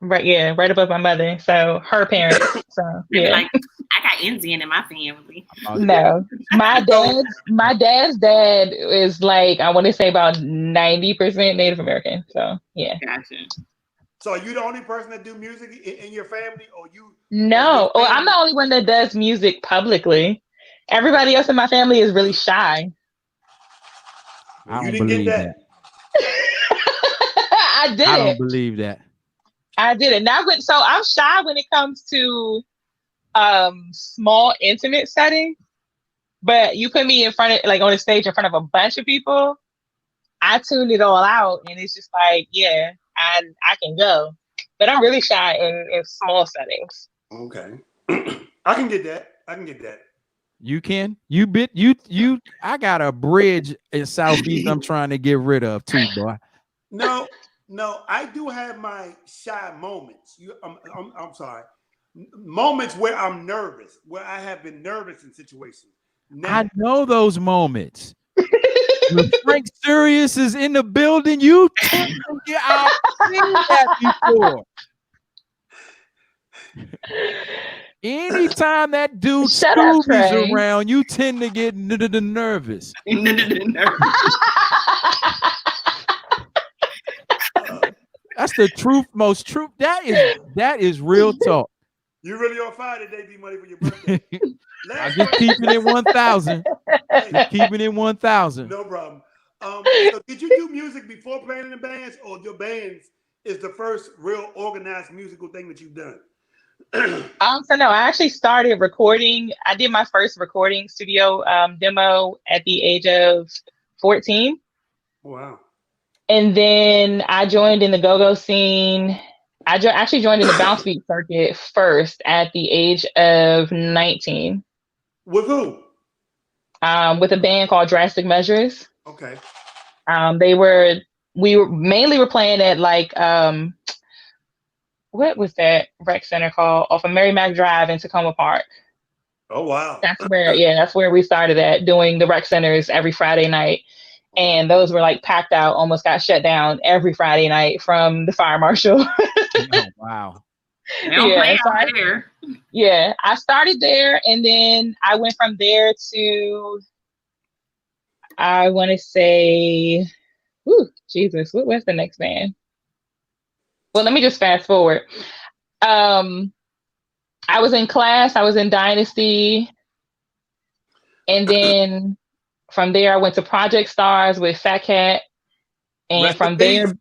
right above my mother. So her parents. So yeah. Like, I got Indian in my family. No. My dad's dad is like, I want to say about 90% Native American. So yeah. Gotcha. So are you the only person that do music in your family, or you? No. Well, I'm the only one that does music publicly. Everybody else in my family is really shy. I don't believe that. I did it. I don't believe that. I did it. So I'm shy when it comes to small, intimate settings. But you put me in front of, like, on a stage in front of a bunch of people, I tune it all out, and it's just like, yeah, I can go. But I'm really shy in small settings. Okay, I can get that. You can? I got a bridge in Southeast I'm trying to get rid of too, boy. No, I do have my shy moments. I'm sorry. Moments where I'm nervous, where I have been nervous in situations. Now, I know those moments. When Frank Sirius is in the building, you tend to get out. I've seen that before. Anytime that dude Scooby's around, you tend to get nervous. That's the truth, most truth. That is real talk. You really on fire today, DMoney, for your birthday. I'm just keeping it 1,000. Just keeping it 1,000. No problem. So did you do music before playing in the bands, or your bands is the first real organized musical thing that you've done? So no, I actually started recording. I did my first recording studio demo at the age of 14. Wow. And then I joined in the go-go scene. I actually joined in the bounce beat circuit first at the age of 19. With who? With a band called Drastic Measures. Okay. We were playing at like what was that rec center called off of Mary Mac Drive in Tacoma Park? Oh wow. That's where we started at, doing the rec centers every Friday night. And those were like packed out, almost got shut down every Friday night from the fire marshal. Oh, wow. Yeah, I started there, and then I went from there to, I want to say, Jesus, what was the next band? Well, let me just fast forward. I was in class, I was in Dynasty, and then from there I went to Project Stars with Fat Cat, and rest from there,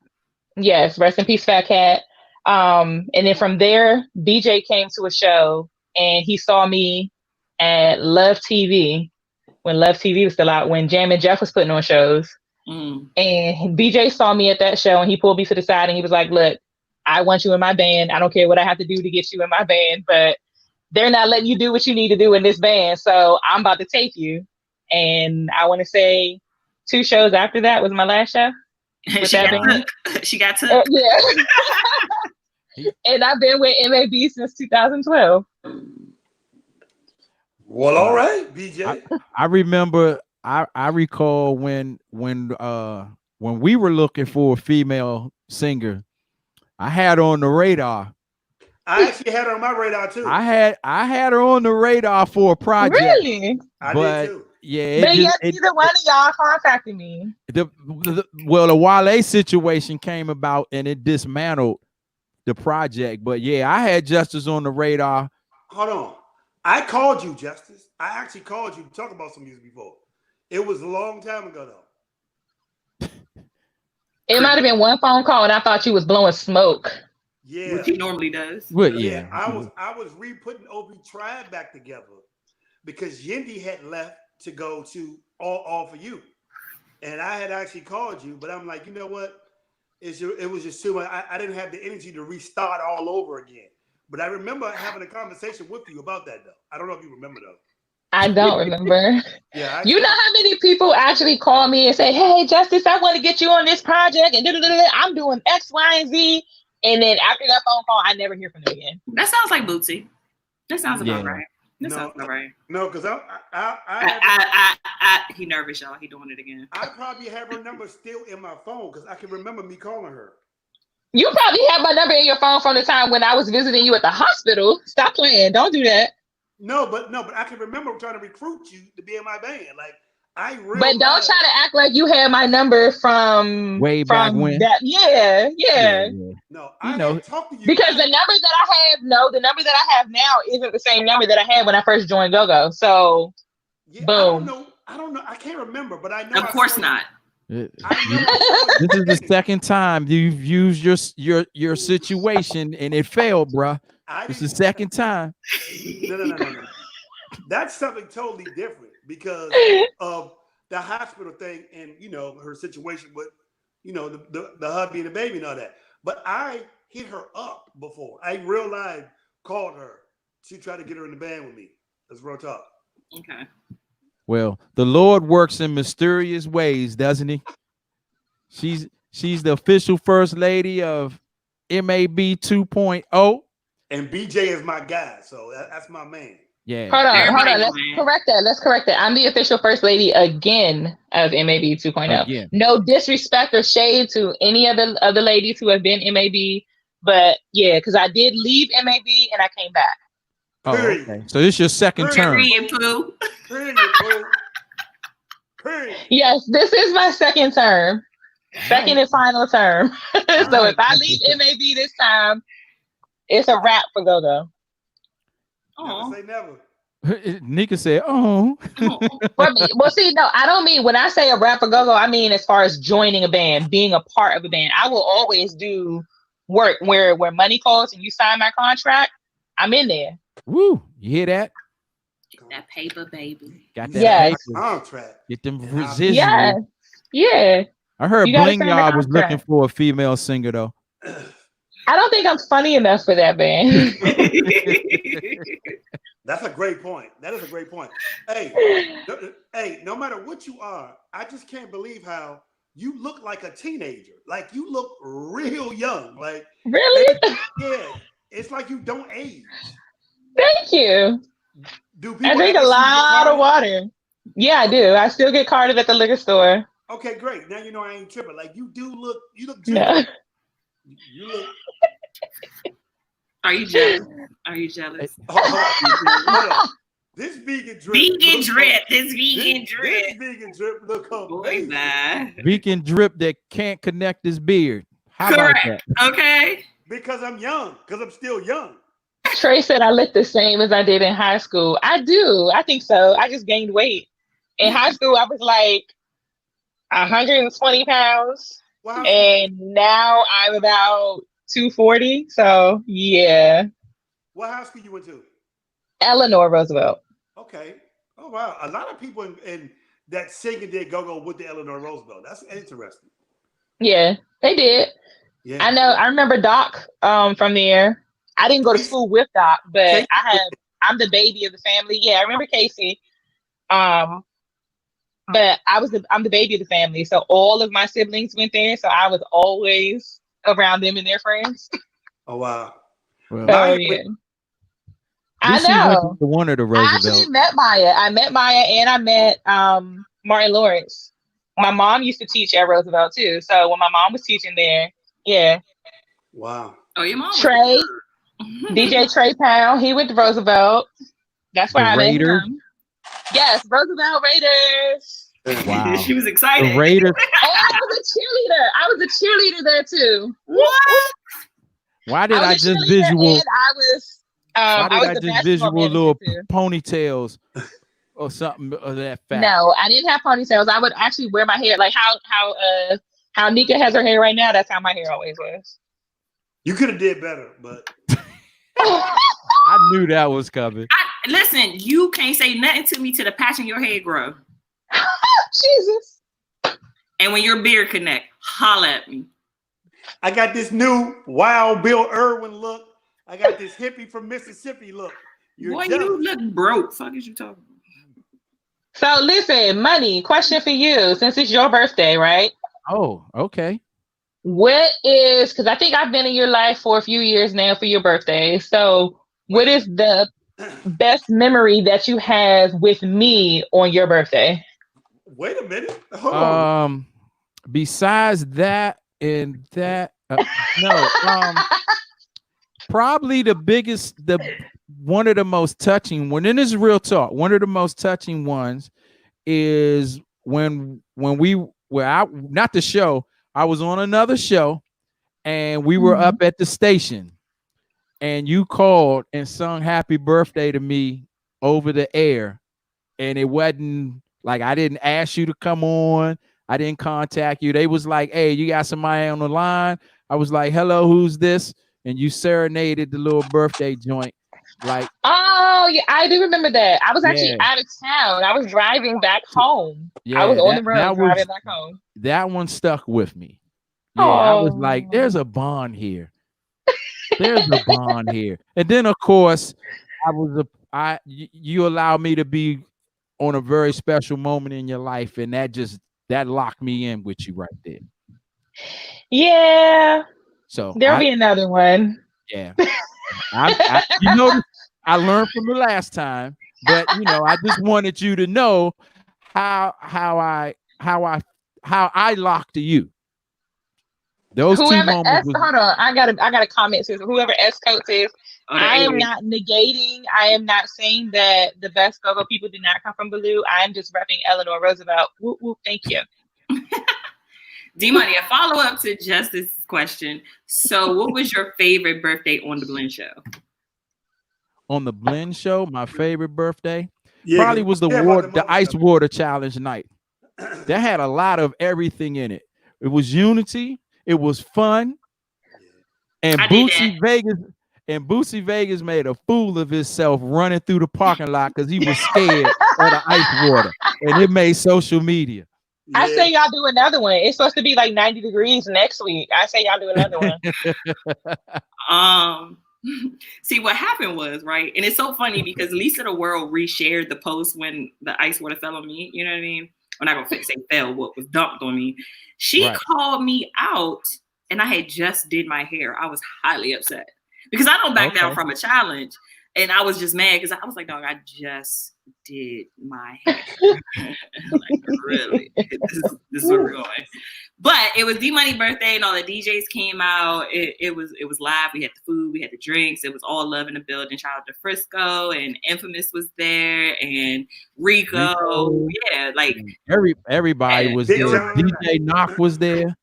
yes, rest in peace, Fat Cat. And then from there, BJ came to a show, and he saw me at Love TV when Love TV was still out, when Jam and Jeff was putting on shows. And BJ saw me at that show, and he pulled me to the side, and he was like, "Look, I want you in my band. I don't care what I have to do to get you in my band, but they're not letting you do what you need to do in this band. So I'm about to take you. And I want to say 2 shows after that was my last show. She got took. Yeah. And I've been with MAB since 2012. Well, all right, BJ. I remember. I recall when we were looking for a female singer, I had her on the radar. I actually had her on my radar too. I had her on the radar for a project. Really? I did too. Yeah, but yet neither one of y'all contacted me. The Wale situation came about and it dismantled the project. But yeah, I had Justice on the radar. Hold on. I called you, Justice. I actually called you to talk about some music before. It was a long time ago, though. It might have been one phone call, and I thought you was blowing smoke. Yeah, which he normally does. Well, yeah. I was re-putting OB Tribe back together because Yendi had left to go to All For You, and I had actually called you, but I'm like, you know what? It was just too much. I didn't have the energy to restart all over again. But I remember having a conversation with you about that, though. I don't know if you remember, though. I don't remember. Yeah, you know how many people actually call me and say, "Hey, Justice, I want to get you on this project," and I'm doing X, Y, and Z. And then after that phone call, I never hear from them again. That sounds like Bootsy. That sounds about right. That sounds about right. No, because he nervous, y'all. He doing it again. I probably have her number still in my phone because I can remember me calling her. You probably have my number in your phone from the time when I was visiting you at the hospital. Stop playing. Don't do that. No, but I can remember trying to recruit you to be in my band. Like but don't try to act like you had my number from way back when. That, yeah. No, I know. Talk to you because the number that I have now isn't the same number that I had when I first joined GoGo. So, boom. I don't know. I can't remember, but I know. Of course not. This is the second time you've used your situation and it failed, bruh. It's the second time. No. That's something totally different because of the hospital thing and her situation with the hubby and the baby and all that. But I hit her up before. I real live called her to try to get her in the band with me. That's real talk. Okay. Well, the Lord works in mysterious ways, doesn't he? She's the official first lady of MAB 2.0. And BJ is my guy, so that's my man. Yeah. Hold on. Let's correct that. I'm the official first lady again of MAB 2.0. Again. No disrespect or shade to any of the ladies who have been MAB, but yeah, because I did leave MAB and I came back. Oh, okay. So this is your second term. Yes, this is my second term. Second and final term. So if I leave MAB this time, it's a wrap for GoGo. Never say never. Nika said, "Oh." Well, see, no, I don't mean when I say a wrap for GoGo. I mean as far as joining a band, being a part of a band. I will always do work where money calls and you sign my contract. I'm in there. Woo! You hear that? Get that paper, baby. Got that contract. Get them residuals. Yeah. I heard Bling Yard was looking for a female singer though. I don't think I'm funny enough for that band. That's a great point. That is a great point. Hey, no matter what you are, I just can't believe how you look like a teenager. Like you look real young. Like really? Yeah. It's like you don't age. Thank you. I drink a lot of water. Yeah, I do. I still get carded at the liquor store. Okay, great. Now you know I ain't tripping. Like you look no. You look. Are you jealous? Hold on. This vegan drip. This vegan drip look amazing. Vegan drip that can't connect his beard. How Correct. About that? Okay. Because I'm young. Because I'm still young. Trey said I look the same as I did in high school. I do. I think so. I just gained weight. In high school, I was like 120 pounds. Wow. And now I'm about 240. So, yeah. What high school you went to? Eleanor Roosevelt. Okay. Oh, wow. A lot of people in that singing did go with the Eleanor Roosevelt. That's interesting. Yeah, they did. Yeah. I know. I remember Doc from there. I didn't go to school with Doc, but I I'm the baby of the family. Yeah, I remember Casey. But I'm the baby of the family, so all of my siblings went there. So I was always around them and their friends. Oh wow! Well, So, yeah. I know. One of the Roosevelt. I actually met Maya. I met Maya and I met Martin Lawrence. My mom used to teach at Roosevelt too. So when my mom was teaching there, yeah. Wow. Oh, your mom. Trey, DJ Trey Pound, he went to Roosevelt. That's where I met him. Yes, Roosevelt Raiders. Wow. She was excited. The Raiders. And I was a cheerleader there too. What? Why did I just visual? I was just visual little ponytails or something of that fact? No, I didn't have ponytails. I would actually wear my hair like how Nika has her hair right now. That's how my hair always was. You could have did better, but I knew that was coming. Listen, you can't say nothing to me till the patch in your head grow. Jesus. And when your beard connect, holla at me. I got this new Wild Bill Irwin look. I got this hippie from Mississippi look. Boy, you look broke. Fuck is you talking about? So listen, Money, question for you. Since it's your birthday, right? Oh, okay. What is, because I think I've been in your life for a few years now for your birthday. So what is the best memory that you have with me on your birthday? Wait a minute. Hold on. Besides that and that, probably one of the most touching one, and this is real talk. One of the most touching ones is when we were out, not the show. I was on another show, and we were up at the station, and you called and sung "Happy Birthday" to me over the air, and it wasn't like I didn't ask you to come on. I didn't contact you. They was like, "Hey, you got somebody on the line?" I was like, "Hello, who's this?" And you serenaded the little birthday joint. Like, oh yeah, I do remember that. I was actually out of town. I was driving back home. Yeah, I was on the road driving back home. That one stuck with me. Yeah, I was like, there's a bond here. There's a bond here. And then of course, you allowed me to be on a very special moment in your life, and that locked me in with you right there. Yeah. So there'll be another one. Yeah. I learned from the last time, but I just wanted you to know how I locked to you. Those whoever two moments. Hold on, I got a comment. Says whoever S Coat says, I am not negating. I am not saying that the best go-go people did not come from Baloo. I am just repping Eleanor Roosevelt. Whoop, whoop, thank you. DMoney, a follow-up to Justice's question. So what was your favorite birthday on the Blend Show? On the Blend Show, my favorite birthday probably was the ice water challenge night. That had a lot of everything in it. It was unity, it was fun, and Bootsy Vegas made a fool of himself running through the parking lot because he was scared of the ice water, and it made social media. Yeah. I say y'all do another one. It's supposed to be like 90 degrees next week. I say y'all do another one. See, what happened was, right, and it's so funny because Lisa the World reshared the post when the ice water fell on me. You know what I mean? I'm not gonna say fell, what was dumped on me. She called me out, and I had just did my hair. I was highly upset because I don't back down from a challenge, and I was just mad because I was like, dog, I just did my hair. Like, really, this is where we're going. But it was DMoney birthday, and all the DJs came out. It was live. We had the food, we had the drinks. It was all love in the building. Shout out to Frisco, and Infamous was there, and Rico. Yeah, like everybody was there. DJ Knock was there.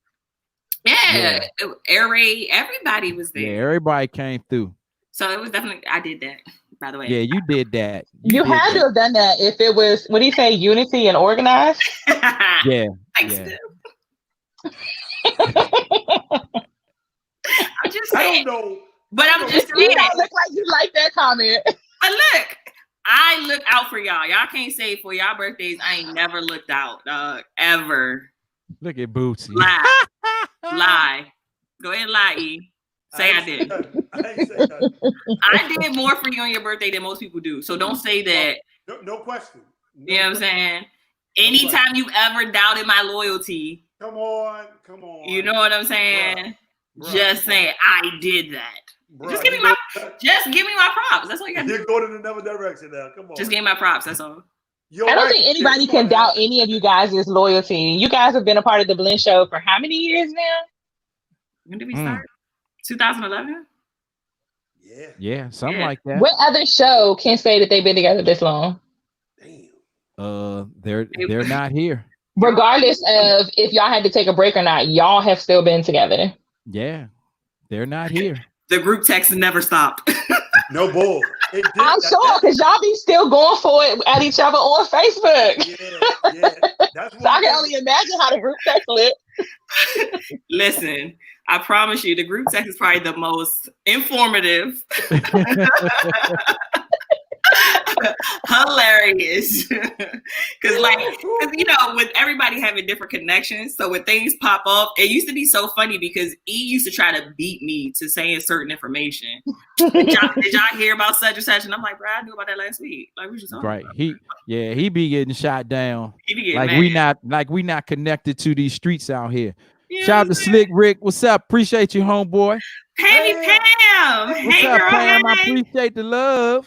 Yeah. Air Raid, everybody was there. Yeah, everybody came through. So it was definitely, I did that, by the way. Yeah, you did that. You had to have done that if it was, what do you say, unity and organized? Yeah. Thanks, I'm just saying. I don't know. But I'm just saying. You don't look like you like that comment. But look, I look out for y'all. Y'all can't say for y'all birthdays, I ain't never looked out, ever. Look at Bootsy. Lie. Lie. Go ahead and lie, E. Say I did. I ain't say nothing. I did more for you on your birthday than most people do. So don't say that. No question. You know what I'm saying? Anytime you've ever doubted my loyalty. Come on. You know what I'm saying? Bruh. Just saying I did that. Bruh, just give me my props. That's all you got to do. You're going in another direction now. Come on. Just give me my props. That's all. I don't think anybody can doubt any of you guys' loyalty. You guys have been a part of the Blend Show for how many years now? When did we start? 2011? Yeah, something like that. What other show can say that they've been together this long? Damn. They're not here. Regardless of if y'all had to take a break or not, y'all have still been together. Yeah, they're not here. The group text never stopped. No bull. I'm sure, because y'all be still going for it at each other on Facebook. Yeah. So I can only imagine how the group text lit. Listen, I promise you, the group text is probably the most informative, hilarious. Because you know, with everybody having different connections, so when things pop up, it used to be so funny because E used to try to beat me to saying certain information. Did y'all hear about such and such? And I'm like, bro, I knew about that last week. Like, we just right. He be getting shot down. He be getting like we not connected to these streets out here. Yeah, Shout out to Slick Rick. What's up? Appreciate you, homeboy. Hey, Pam. What's Hey, up, girl. Pam? I Hey. appreciate the love.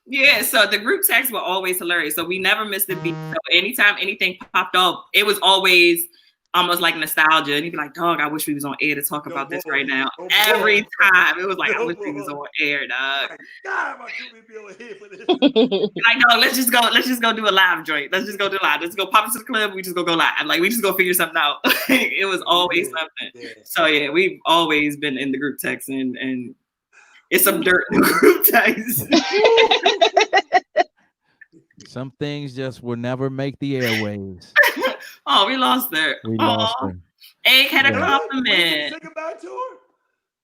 Yeah, so the group texts were always hilarious. So we never missed a beat. So anytime anything popped up, it was always almost like nostalgia. And you'd be like, dog, I wish we was on air to talk about this right now. Every time it was like, I wish we was on air, dog. God, my goodness, be over here for this. Like, no, let's just go do a live joint. Let's just go do live. Let's go pop into the club. We just go live. Like, we just go figure something out. It was always something. Yeah. So yeah, we've always been in the group text and it's some dirt in the group text. Some things just will never make the airwaves. Oh, we lost her. We lost her. Egg had a Yeah. compliment. Say goodbye to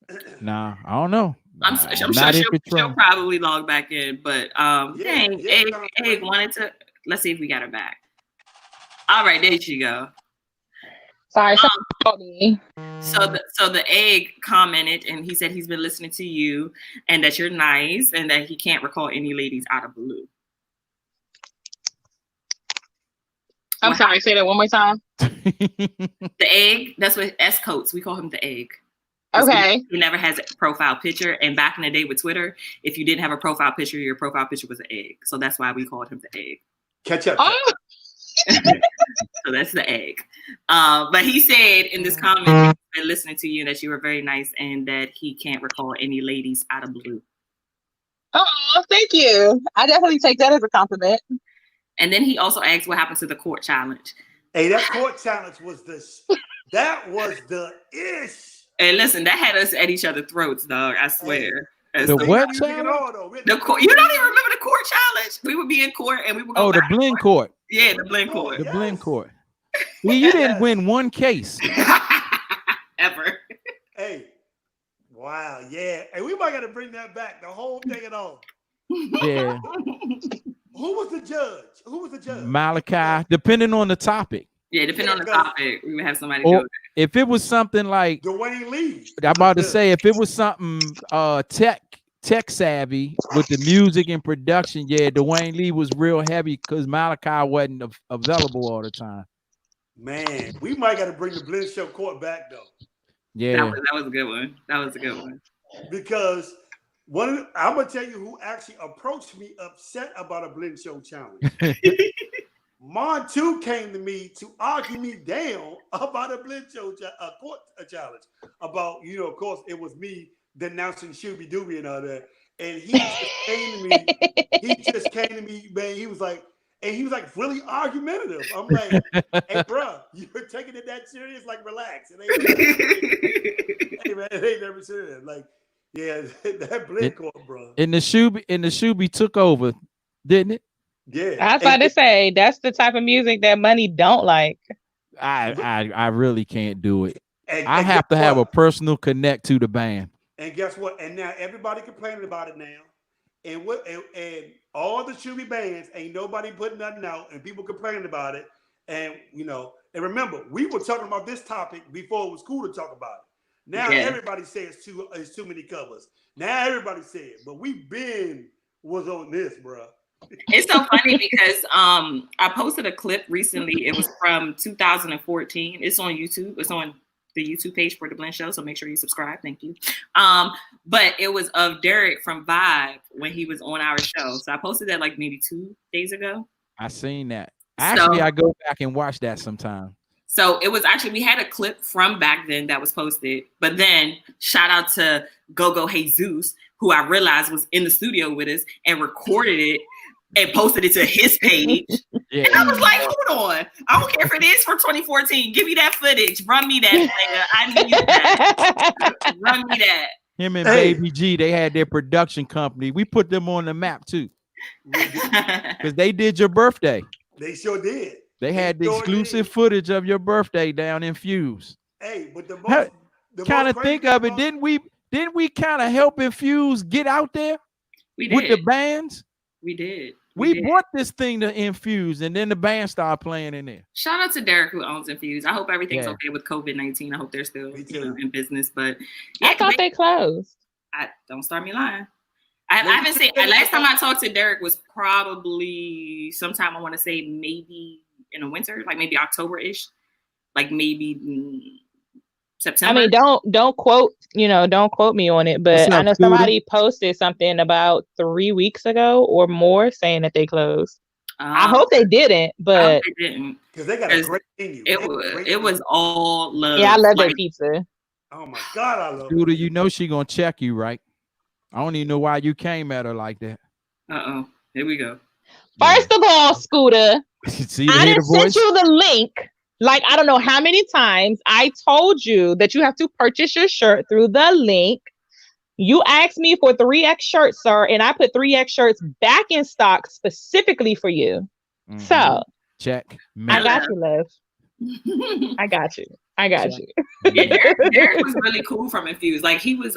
her? Nah, I don't know. I'm sure she'll probably log back in, but dang, Egg wanted to. Let's see if we got her back. All right, there she go. Sorry, So the Egg commented, and he said he's been listening to you, and that you're nice, and that he can't recall any ladies out of blue. I'm sorry, say that one more time. The Egg, that's what S Coates, we call him the Egg. Okay. He never has a profile picture, and back in the day with Twitter, if you didn't have a profile picture, your profile picture was an egg. So that's why we called him the Egg. Catch up. Oh. So that's the Egg. But he said in this comment, he's been listening to you, that you were very nice, and that he can't recall any ladies out of blue. Oh, thank you. I definitely take that as a compliment. And then he also asked what happened to the court challenge. Hey, that court challenge was the ish. And listen, that had us at each other's throats, dog. I swear. The what challenge? The court. You don't even remember the court challenge? We would be in court and we would go. Oh, the blend court. Yeah, the blend court. The blend court. Well, you didn't win one case ever. Hey, wow, yeah. And we might got to bring that back. The whole thing at all. Yeah. Who was the judge? Malachi, depending on the topic. Yeah, depending on the topic, we would have somebody Or do it. if it was something like Dwayne Lee. I'm about to say, if it was something tech savvy with the music and production, yeah, Dwayne Lee was real heavy because Malachi wasn't available all the time. Man, we might got to bring the Blend Show court back though. Yeah, that was a good one. That was a good one. Because I'm gonna tell you who actually approached me upset about a Blend Show challenge. Montu came to me to argue me down about a Blend Show court challenge. About, of course, it was me denouncing Shooby Dooby and all that. And he just came to me, man. He was like really argumentative. I'm like, hey, bro, you're taking it that serious? Like, relax. Hey, man, it ain't never serious. Like, yeah, that Blend court, bro. And the Shooby took over, didn't it? Yeah, I was about to say that's the type of music that Money don't like. I really can't do it. And I have to have a personal connect to the band. And guess what? And now everybody complaining about it now. And all the Shooby bands, ain't nobody putting nothing out, and people complaining about it. And and remember, we were talking about this topic before it was cool to talk about it. Now everybody says it's too many covers. Now everybody say it, but was on this, bro. It's so funny because I posted a clip recently. It was from 2014. It's on YouTube. It's on the YouTube page for The Blend Show, so make sure you subscribe. Thank you. But it was of Derek from Vibe when he was on our show. So I posted that like maybe 2 days ago. I seen that. Actually, I go back and watch that sometime. So it was actually, we had a clip from back then that was posted, but then shout out to Go Jesus, who I realized was in the studio with us and recorded it and posted it to his page. And I was like, hold on. I don't care if it is for 2014. Give me that footage. Run me that, player. I need that. Run me that. Him and Baby G, they had their production company. We put them on the map too. Because they did your birthday. They sure did. They had the exclusive footage of your birthday down in Fuse. Hey, but the kind of think of it, didn't we kind of help Infuse get out there with the bands? We did. We brought this thing to Infuse, and then the band started playing in there. Shout out to Derek who owns Infuse. I hope everything's okay with COVID-19. I hope they're still in business. But I thought they closed. Don't start me lying. I haven't seen. Last time I talked to Derek was probably sometime, I want to say maybe in the winter, like maybe October-ish, like maybe September. I mean, don't quote me on it, but I know somebody posted something about 3 weeks ago or more saying that they closed. I hope they didn't, but they didn't, because they got a great menu. It was all love. Yeah, I love their pizza. Oh my God, I love Scooter, you know she gonna check you, right? I don't even know why you came at her like that. Here we go. First of all, Scooter, See, I didn't send you the link. Like, I don't know how many times I told you that you have to purchase your shirt through the link. You asked me for 3X shirts, sir, and I put 3X shirts back in stock specifically for you. Mm-hmm. So, check. I got you, love. I got you. Yeah, Derek was really cool from Infuse. Like, he was,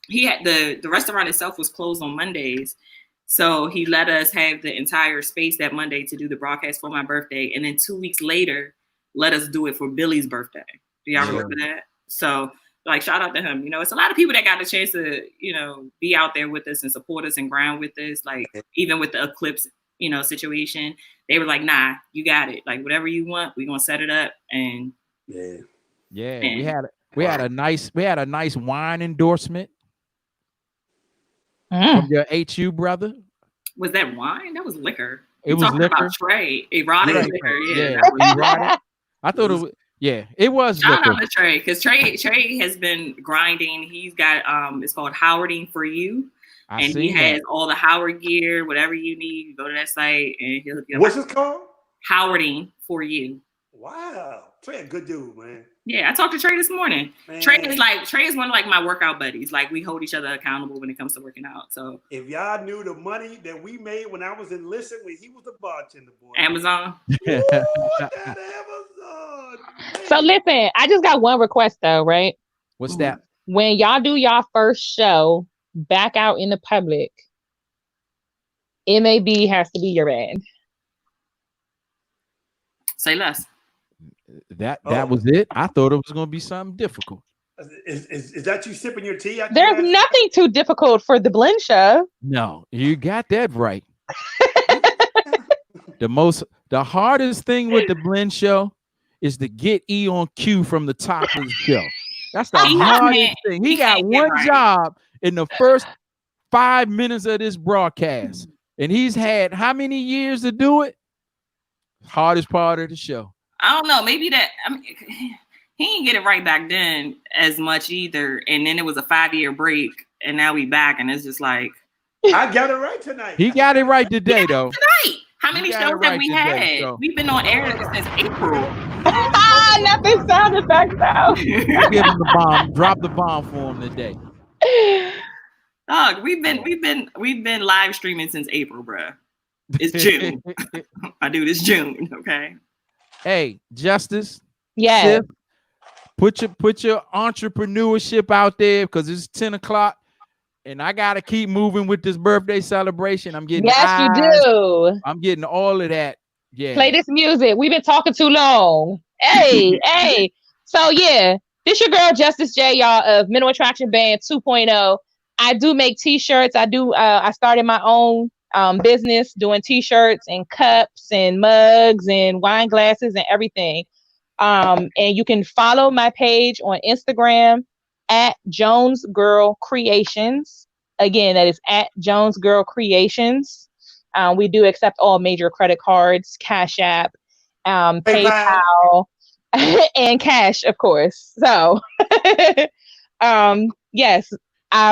he had the restaurant itself was closed on Mondays. So he let us have the entire space that Monday to do the broadcast for my birthday. And then 2 weeks later, let us do it for Billy's birthday. Do y'all remember that? So, like, shout out to him. You know, it's a lot of people that got a chance to, be out there with us and support us and grind with us. Like, even with the Eclipse, situation, they were like, nah, you got it. Like, whatever you want, we're going to set it up. And yeah, we had a nice wine endorsement from your HU brother. Was that wine? That was liquor. It was liquor. About Trey, erotic liquor. Yeah. Erotic. I thought it was. Yeah, it was. Shout out to Trey, because Trey has been grinding. He's got it's called Howarding for You, and he has all the Howard gear, whatever you need. You go to that site, and he'll. What's it called? Howarding for You. Wow, Trey, a good dude, man. Yeah, I talked to Trey this morning. Man. Trey is one of like my workout buddies. Like, we hold each other accountable when it comes to working out. So if y'all knew the money that we made when I was enlisted, when he was the bartender, boy. Amazon. Ooh, that Amazon. Man. So listen, I just got one request though, right? What's that? When y'all do y'all first show back out in the public, MAB has to be your band. Say less. That was it. I thought it was going to be something difficult. Is that you sipping your tea? There's nothing too difficult for the Blend Show. No, you got that right. The hardest thing with the Blend Show is to get E on cue from the top of the show. That's the hardest thing. He got one job in the first 5 minutes of this broadcast, and he's had how many years to do it? Hardest part of the show. I don't know. Maybe that he didn't get it right back then as much either. And then it was a 5-year break, and now we back, and it's just like I got it right tonight. He got it right today, though. Tonight. How many shows have we had? So. We've been on air since April. Nothing sound effects now. Give him the bomb. Drop the bomb for him today. Dog, we've been live streaming since April, bruh. It's June. It's June. Okay. Hey, Justice. Yeah. Put your entrepreneurship out there, because it's 10 o'clock and I gotta keep moving with this birthday celebration. I'm getting you do. I'm getting all of that. Yeah. Play this music. We've been talking too long. Hey. So yeah, This your girl Justice J, y'all, of Mental Attraction Band 2.0. I do make t-shirts. I started my own business doing t-shirts and cups and mugs and wine glasses and everything. And you can follow my page on Instagram at Jones Girl Creations. Again, that is at Jones Girl Creations. We do accept all major credit cards, Cash App, PayPal, and cash, of course. So, yes,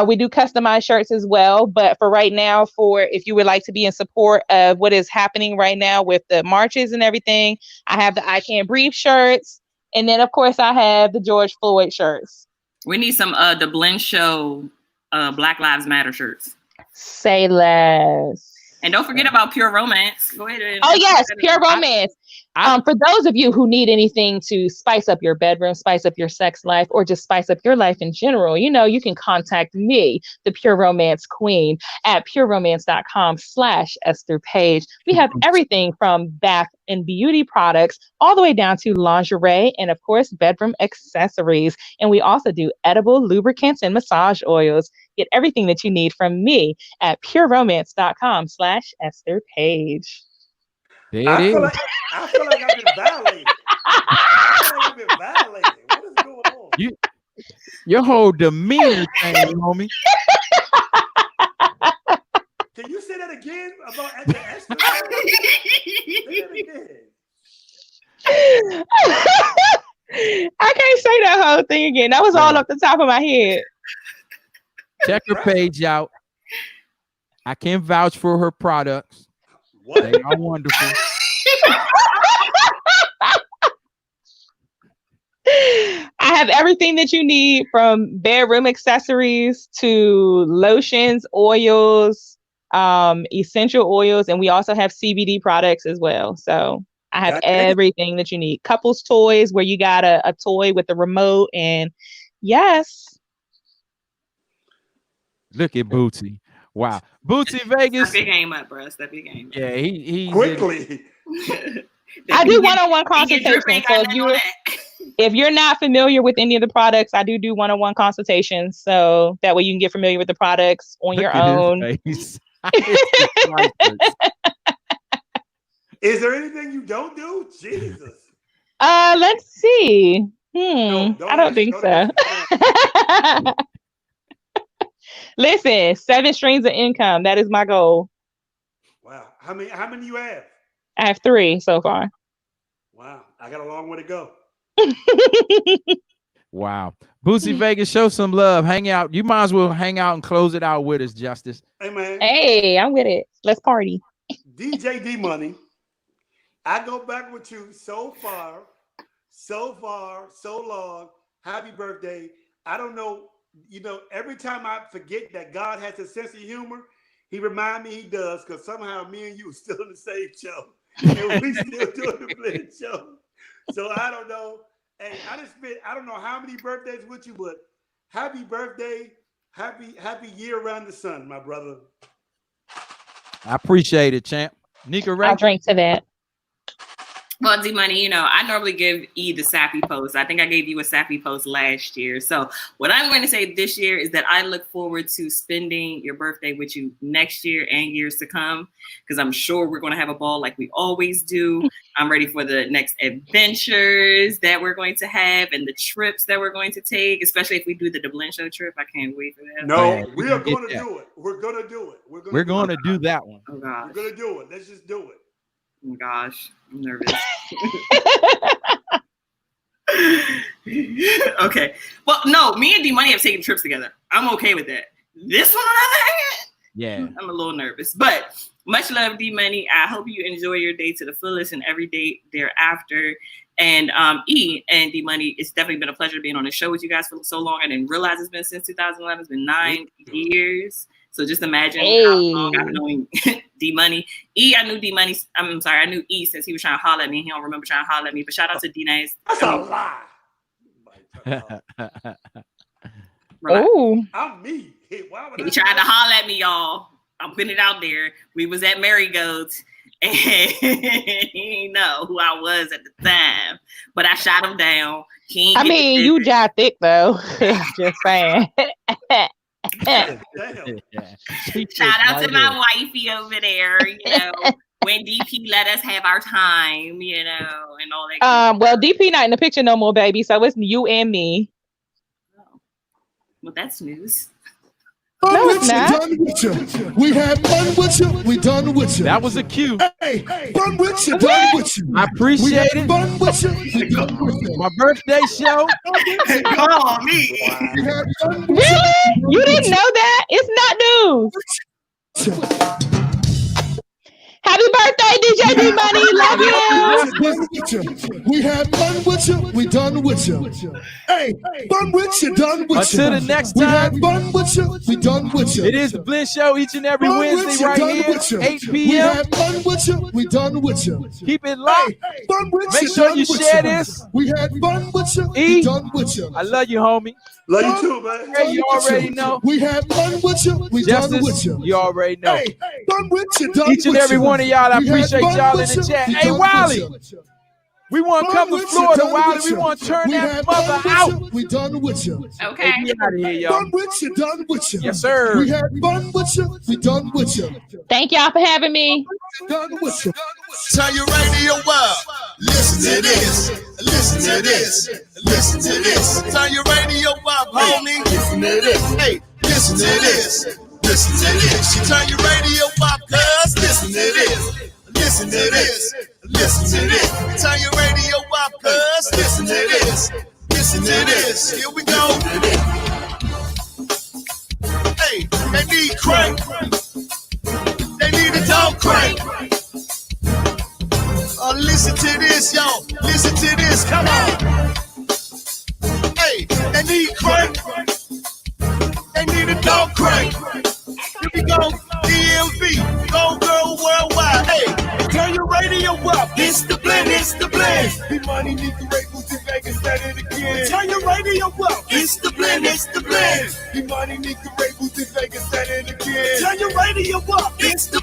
we do customize shirts as well. But for right now, if you would like to be in support of what is happening right now with the marches and everything, I have the I Can't Breathe shirts. And then, of course, I have the George Floyd shirts. We need some DaBlendShow Black Lives Matter shirts. Say less. And don't forget about Pure Romance. Go ahead. Oh, yes, Pure Romance. For those of you who need anything to spice up your bedroom, spice up your sex life, or just spice up your life in general, you can contact me, the Pure Romance Queen, at pureromance.com/Esther Page. We have everything from bath and beauty products all the way down to lingerie and, of course, bedroom accessories. And we also do edible lubricants and massage oils. Get everything that you need from me at pureromance.com/Esther Page. I feel like I've been violated. What is going on? Your whole demeanor changed, homie. Can you say that again about the Esther? Say that again. I can't say that whole thing again. That was all off the top of my head. Check her page out. I can vouch for her products. What? They are wonderful. I have everything that you need, from bedroom accessories to lotions, oils, essential oils, and we also have CBD products as well. So I have everything that you need. Couples toys, where you got a toy with a remote, and yes. Look at Bootsy. Wow. Bootsy Vegas. Step your game up, bro. Step your game up. Yeah, he quickly. I do one-on-one consultations. So if you're not familiar with any of the products, I do one-on-one consultations. So that way you can get familiar with the products on your own. Is there anything you don't do? Jesus. Let's see. I don't think so. Listen, 7 streams of income. That is my goal. Wow. How many you have? I have 3 so far. Wow. I got a long way to go. Wow. Bootsy Vegas, show some love. Hang out. You might as well hang out and close it out with us, Justice. Hey, man. Hey, I'm with it. Let's party. DJ D-Money, I go back with you so far, so long. Happy birthday. I don't know. Every time I forget that God has a sense of humor, he reminds me he does, because somehow me and you are still in the same show. And we still doing the Blend Show. So I don't know. Hey, I don't know how many birthdays with you, but happy birthday. Happy year around the sun, my brother. I appreciate it, champ. Nika Ray. I'll drink to that. Well, D-Money, I normally give E the sappy post. I think I gave you a sappy post last year. So what I'm going to say this year is that I look forward to spending your birthday with you next year and years to come, because I'm sure we're going to have a ball like we always do. I'm ready for the next adventures that we're going to have and the trips that we're going to take, especially if we do the DaBlendShow trip. I can't wait for that. No, we are going to do it. We're going to do it. We're going to do that one. Oh, gosh. We're going to do it. Let's just do it. Oh, gosh. I'm nervous. Okay. Well, no, me and D-Money have taken trips together. I'm okay with that. This one, on the other hand, yeah, I'm a little nervous. But much love, D-Money. I hope you enjoy your day to the fullest and every day thereafter. And E and D-Money, it's definitely been a pleasure being on the show with you guys for so long. I didn't realize it's been since 2011. It's been 9 years. So just imagine how long I've known D-Money. E, I knew D-Money. I'm sorry, I knew E since he was trying to holler at me. He don't remember trying to holler at me. But shout out to D-Nice. That's a lie. Oh, I'm me. Why would he tried to holler at me, y'all. I'm putting it out there. We was at Marigold's And he didn't know who I was at the time, but I shot him down. I mean, you jive thick though. Just saying. Shout out to my wifey over there, you know, when DP let us have our time, you know, and all that. Well, DP not in the picture no more, baby. So it's you and me. Oh. Well, that's news. No, it's not. We had fun with you. We done with you. That was a cue. Hey, fun with you. Done with you. I appreciate it. Fun with you. We done with you. My birthday show. Call me. We had fun with Really? You didn't know that? It's not news. Happy birthday, DJ DMoney. Love you. We had fun with you. We done with you. Hey, fun with you. Done with you. Until the next We had time. fun with you. We done with you. It is the Blend Show each and every Fun with Wednesday you, right done here, with you. 8 We p.m. had fun with you. We done with you. Keep it locked. Hey, fun with Make you, sure done you with share you. this. We had fun with you. E, We done with you. I love you, homie. Love you too, man. Hey, you already know. We had fun with you. We done with Justice, you. you already know. Hey, fun with you. Done Each and with every you. one of y'all, I We had appreciate fun y'all in with the you. chat. We Hey, done with Wiley, you. we want to Fun come to with you, Florida, done Wiley. with We you. want to turn We that had mother fun with out. you. We done with you. Okay. Hey, get out of here, y'all. Fun with you. Done with you. Yes, sir. We had fun with you. We done with you. Thank y'all for having me. Done with you. Turn your radio up. Listen to this. Listen to this. Listen to this. Turn your radio up, homie. Listen to this. Hey, listen to this. Listen to this. You turn your radio up, cuz. Listen to this. Listen to this. Listen to this. Turn your radio up, cuz. Listen to this. Listen to this. Here we go. Hey, they need crank. They need a dog crank. Listen to this, y'all. Listen to this. Come on. Hey, they need crank. They need a dog crank. Here we go. DMV. Go girl worldwide. Hey, Turn your radio up. it's the blend. It's the blend. DMoney need the Ravens in Vegas at it again. Turn your radio up. It's the blend. It's the blend. DMoney need the Ravens in Vegas at it again. Turn your radio up. It's the